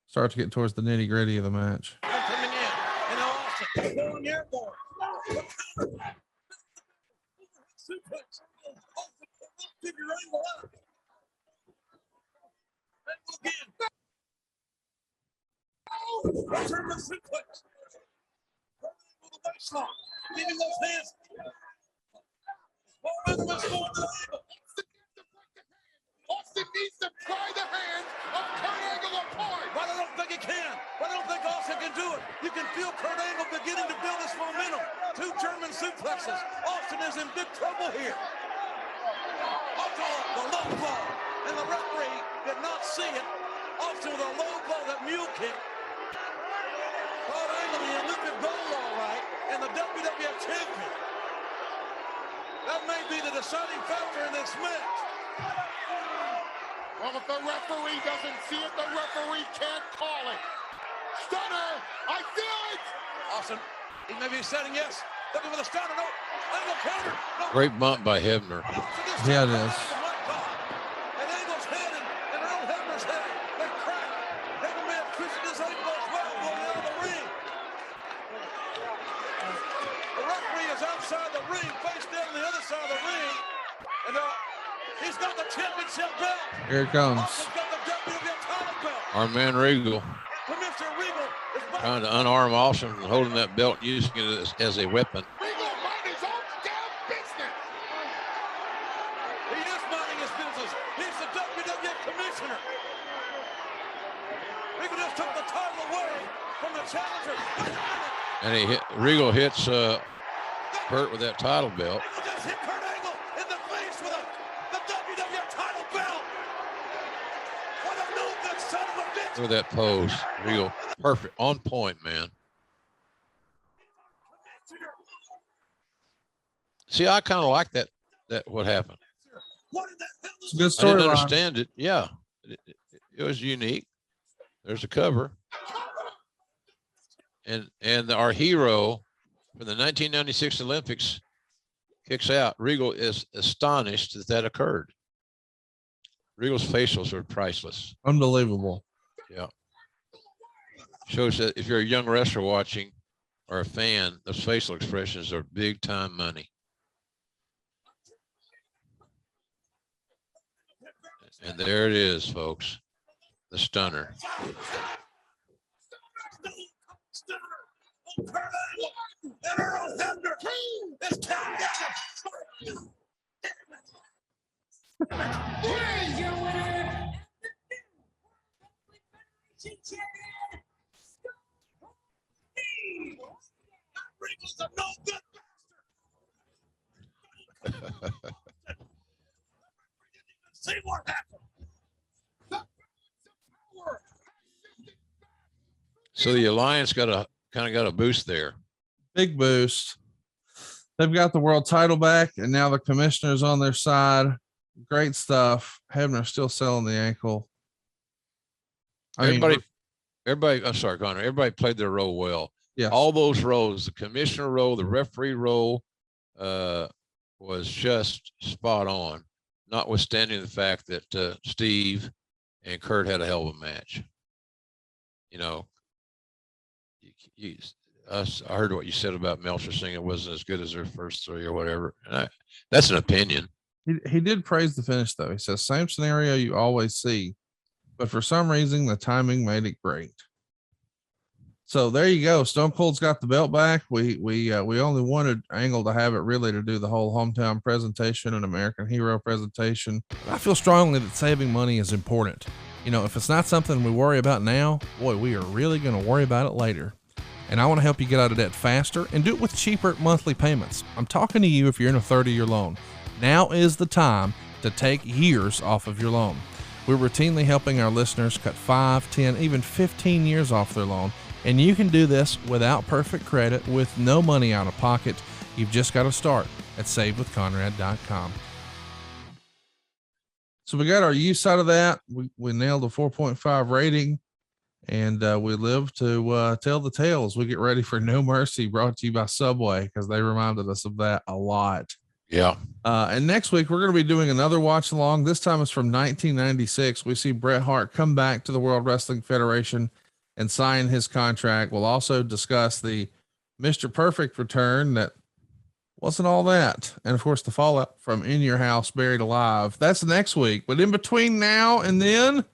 start to get towards the nitty gritty of the match. Coming in, and Austin going airborne. Suplex. Figure Angle out. Again. German suplex. With the baseline. Leaving those hands. Momentum is going to the Angle. Austin needs to pry the hands of Kurt Angle apart. But I don't think he can. But I don't think Austin can do it. You can feel Kurt Angle beginning to build this momentum. 2 German suplexes. Austin is in big trouble here. The low blow. And the referee did not see it. Austin with a low blow, that mule kick. Kurt Angle, the Olympic gold, all right, and the WWF champion. That may be the deciding factor in this match. Well, if the referee doesn't see it, the referee can't call it. Stunner! I feel it! Austin, he may be setting yes. Looking for the stunner, no. Angle counter. No. Great bump by Hebner. Yeah, it is. And Angle's head and Earl Hebner's head, they crack. Hebner may have twisted his ankle as well going out of the ring. The referee is outside the ring, face down on the other side of the ring. And he's got the championship belt. Here it comes. Got the WWF title belt. Our man Regal Commissioner Regal is trying to unarm Austin and holding that belt, using it as a weapon. Regal mind his own damn business. He is minding his business. He's the WWF commissioner. Regal just took the title away from the challenger. And Regal hits Kurt with that title belt. Regal just hit Kurt Angle in the face with the WWF title belt. What a no-good son of a bitch. Look at that pose. Regal, perfect, on point, man. See, I kind of like that what happened. It's a good I story. didn't understand it. Yeah, it was unique. There's a cover. And our hero from the 1996 Olympics kicks out. Regal is astonished that occurred. Regal's facials are priceless. Unbelievable. Yeah. Shows that if you're a young wrestler watching or a fan, those facial expressions are big time money. And there it is, folks. The stunner. See what happened. So the Alliance got a boost there. Big boost. They've got the world title back, and now the commissioner's on their side. Great stuff. Hebner's still selling the ankle. Everybody, I'm sorry, Connor. Everybody played their role well. Yeah. All those roles, the commissioner role, the referee role, was just spot on, notwithstanding the fact that Steve and Kurt had a hell of a match. You know, I heard what you said about Meltzer saying it wasn't as good as their first three or whatever. And that's an opinion. He did praise the finish, though. He says, same scenario you always see, but for some reason, the timing made it great. So there you go. Stone Cold's got the belt back. We only wanted Angle to have it really to do the whole hometown presentation and American Hero presentation. I feel strongly that saving money is important. You know, if it's not something we worry about now, boy, we are really going to worry about it later. And I want to help you get out of debt faster and do it with cheaper monthly payments. I'm talking to you if you're in a 30-year loan. Now is the time to take years off of your loan. We're routinely helping our listeners cut 5, 10, even 15 years off their loan. And you can do this without perfect credit with no money out of pocket. You've just got to start at savewithconrad.com. So we got our use side of that. We nailed a 4.5 rating, and we live to tell the tales. We get ready for No Mercy, brought to you by Subway, because they reminded us of that a lot. Yeah. And next week we're going to be doing another watch along. This time it's from 1996. We see Bret Hart come back to the World Wrestling Federation and sign his contract. We'll also discuss the Mr. Perfect return that wasn't all that. And of course, the fallout from In Your House Buried Alive. That's next week. But in between now and then,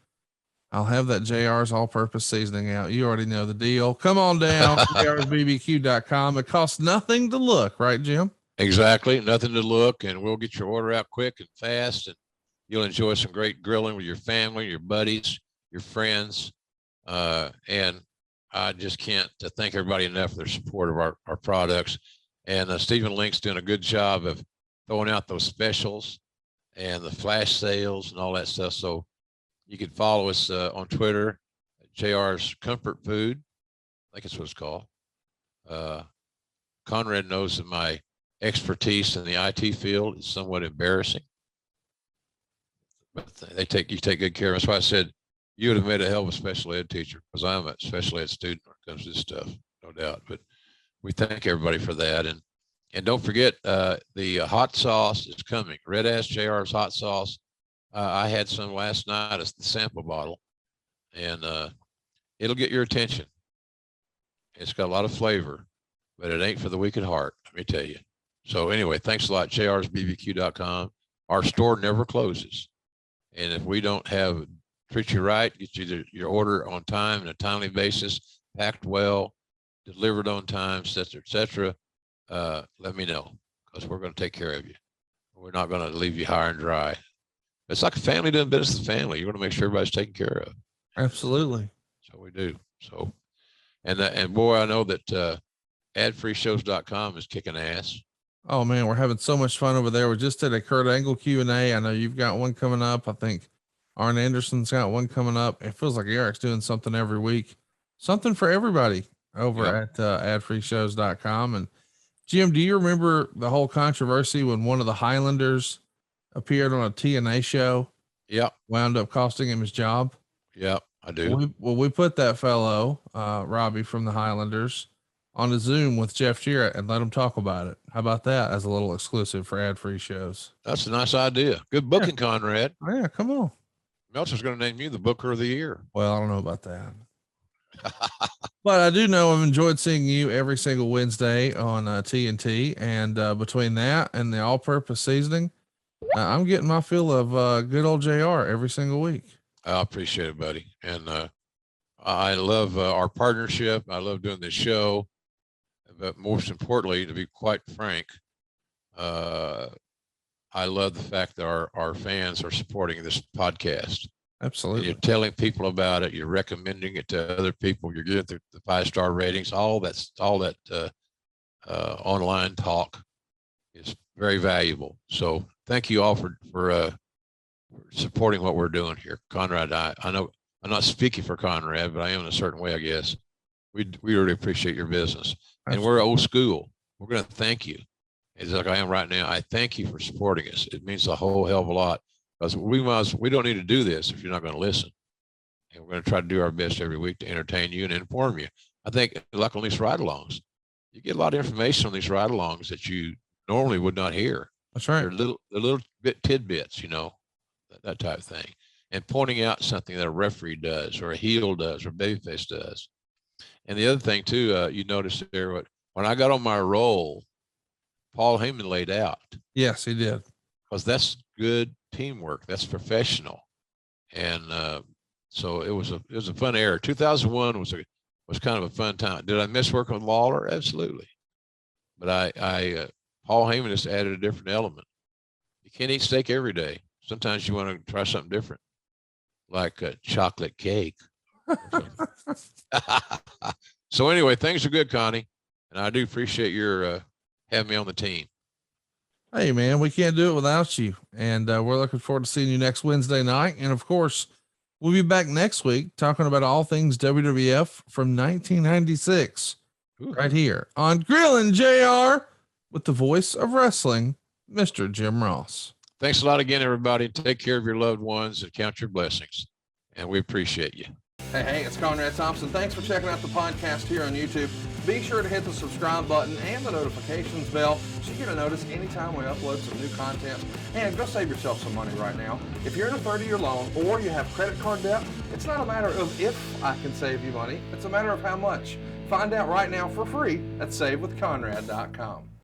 I'll have that JR's all-purpose seasoning out. You already know the deal. Come on down to jrsbbq.com. It costs nothing to look, right, Jim? Exactly. Nothing to look, and we'll get your order out quick and fast, and you'll enjoy some great grilling with your family, your buddies, your friends. And I just can't thank everybody enough for their support of our products. And Stephen Link's doing a good job of throwing out those specials and the flash sales and all that stuff. So you can follow us on Twitter, JR's Comfort Food. I think it's what it's called. Conrad knows that my expertise in the IT field is somewhat embarrassing, but you take good care of us. That's why I said you would have made a hell of a special ed teacher, because I'm a special ed student when it comes to this stuff, no doubt. But we thank everybody for that. And don't forget, the hot sauce is coming. Red Ass JR's hot sauce. I had some last night as the sample bottle, and it'll get your attention. It's got a lot of flavor, but it ain't for the weak at heart, let me tell you. So anyway, thanks a lot, jrsbbq.com. Our store never closes. And if we don't treat you right, get you your order on time on a timely basis, packed well, delivered on time, et cetera, let me know, because we're going to take care of you. We're not going to leave you high and dry. It's like a family doing business with family. You want to make sure everybody's taken care of. Absolutely. So we do. So, and boy, I know that adfreeshows.com is kicking ass. Oh man, we're having so much fun over there. We just did a Kurt Angle Q&A. I know you've got one coming up. I think Arn Anderson's got one coming up. It feels like Eric's doing something every week, something for everybody over at adfreeshows.com. And Jim, do you remember the whole controversy when one of the Highlanders appeared on a TNA show? Yeah. Wound up costing him his job. Yeah, I do. We put that fellow, Robbie from the Highlanders, on a Zoom with Jeff Jarrett and let him talk about it. How about that as a little exclusive for ad-free shows? That's a nice idea. Good booking, Conrad. Oh, yeah, come on. Meltzer's going to name you the Booker of the Year. Well, I don't know about that. But I do know I've enjoyed seeing you every single Wednesday on TNT. And between that and the all-purpose seasoning, I'm getting my fill of good old JR every single week. I appreciate it, buddy. And I love our partnership. I love doing this show. But most importantly, to be quite frank, I love the fact that our fans are supporting this podcast. Absolutely. And you're telling people about it. You're recommending it to other people. You're getting the 5-star ratings. All that online talk is very valuable. So thank you all for supporting what we're doing here. Conrad, I know I'm not speaking for Conrad, but I am in a certain way, I guess. We really appreciate your business. Absolutely. And we're old school. We're going to thank you. It's like I am right now. I thank you for supporting us. It means a whole hell of a lot, because we don't need to do this if you're not going to listen. And we're going to try to do our best every week to entertain you and inform you. I think, like on these ride-alongs, you get a lot of information on these ride-alongs that you normally would not hear. That's right. They're little bit tidbits, that type of thing. And pointing out something that a referee does, or a heel does, or a babyface does. And the other thing too, you notice there, when I got on my roll, Paul Heyman laid out. Yes, he did. Because that's good teamwork. That's professional. And so it was a fun era. 2001 was kind of a fun time. Did I miss working with Lawler? Absolutely. But I Paul Heyman just added a different element. You can't eat steak every day. Sometimes you want to try something different, like a chocolate cake. So anyway, things are good, Connie. And I do appreciate your having me on the team. Hey man, we can't do it without you. And we're looking forward to seeing you next Wednesday night. And of course, we'll be back next week talking about all things WWF from 1996. Ooh. Right here on Grillin' JR with the voice of wrestling, Mr. Jim Ross. Thanks a lot again, everybody. Take care of your loved ones and count your blessings. And we appreciate you. Hey, it's Conrad Thompson. Thanks for checking out the podcast here on YouTube. Be sure to hit the subscribe button and the notifications bell so you get a notice anytime we upload some new content. And go save yourself some money right now. If you're in a 30-year loan or you have credit card debt, it's not a matter of if I can save you money. It's a matter of how much. Find out right now for free at SaveWithConrad.com.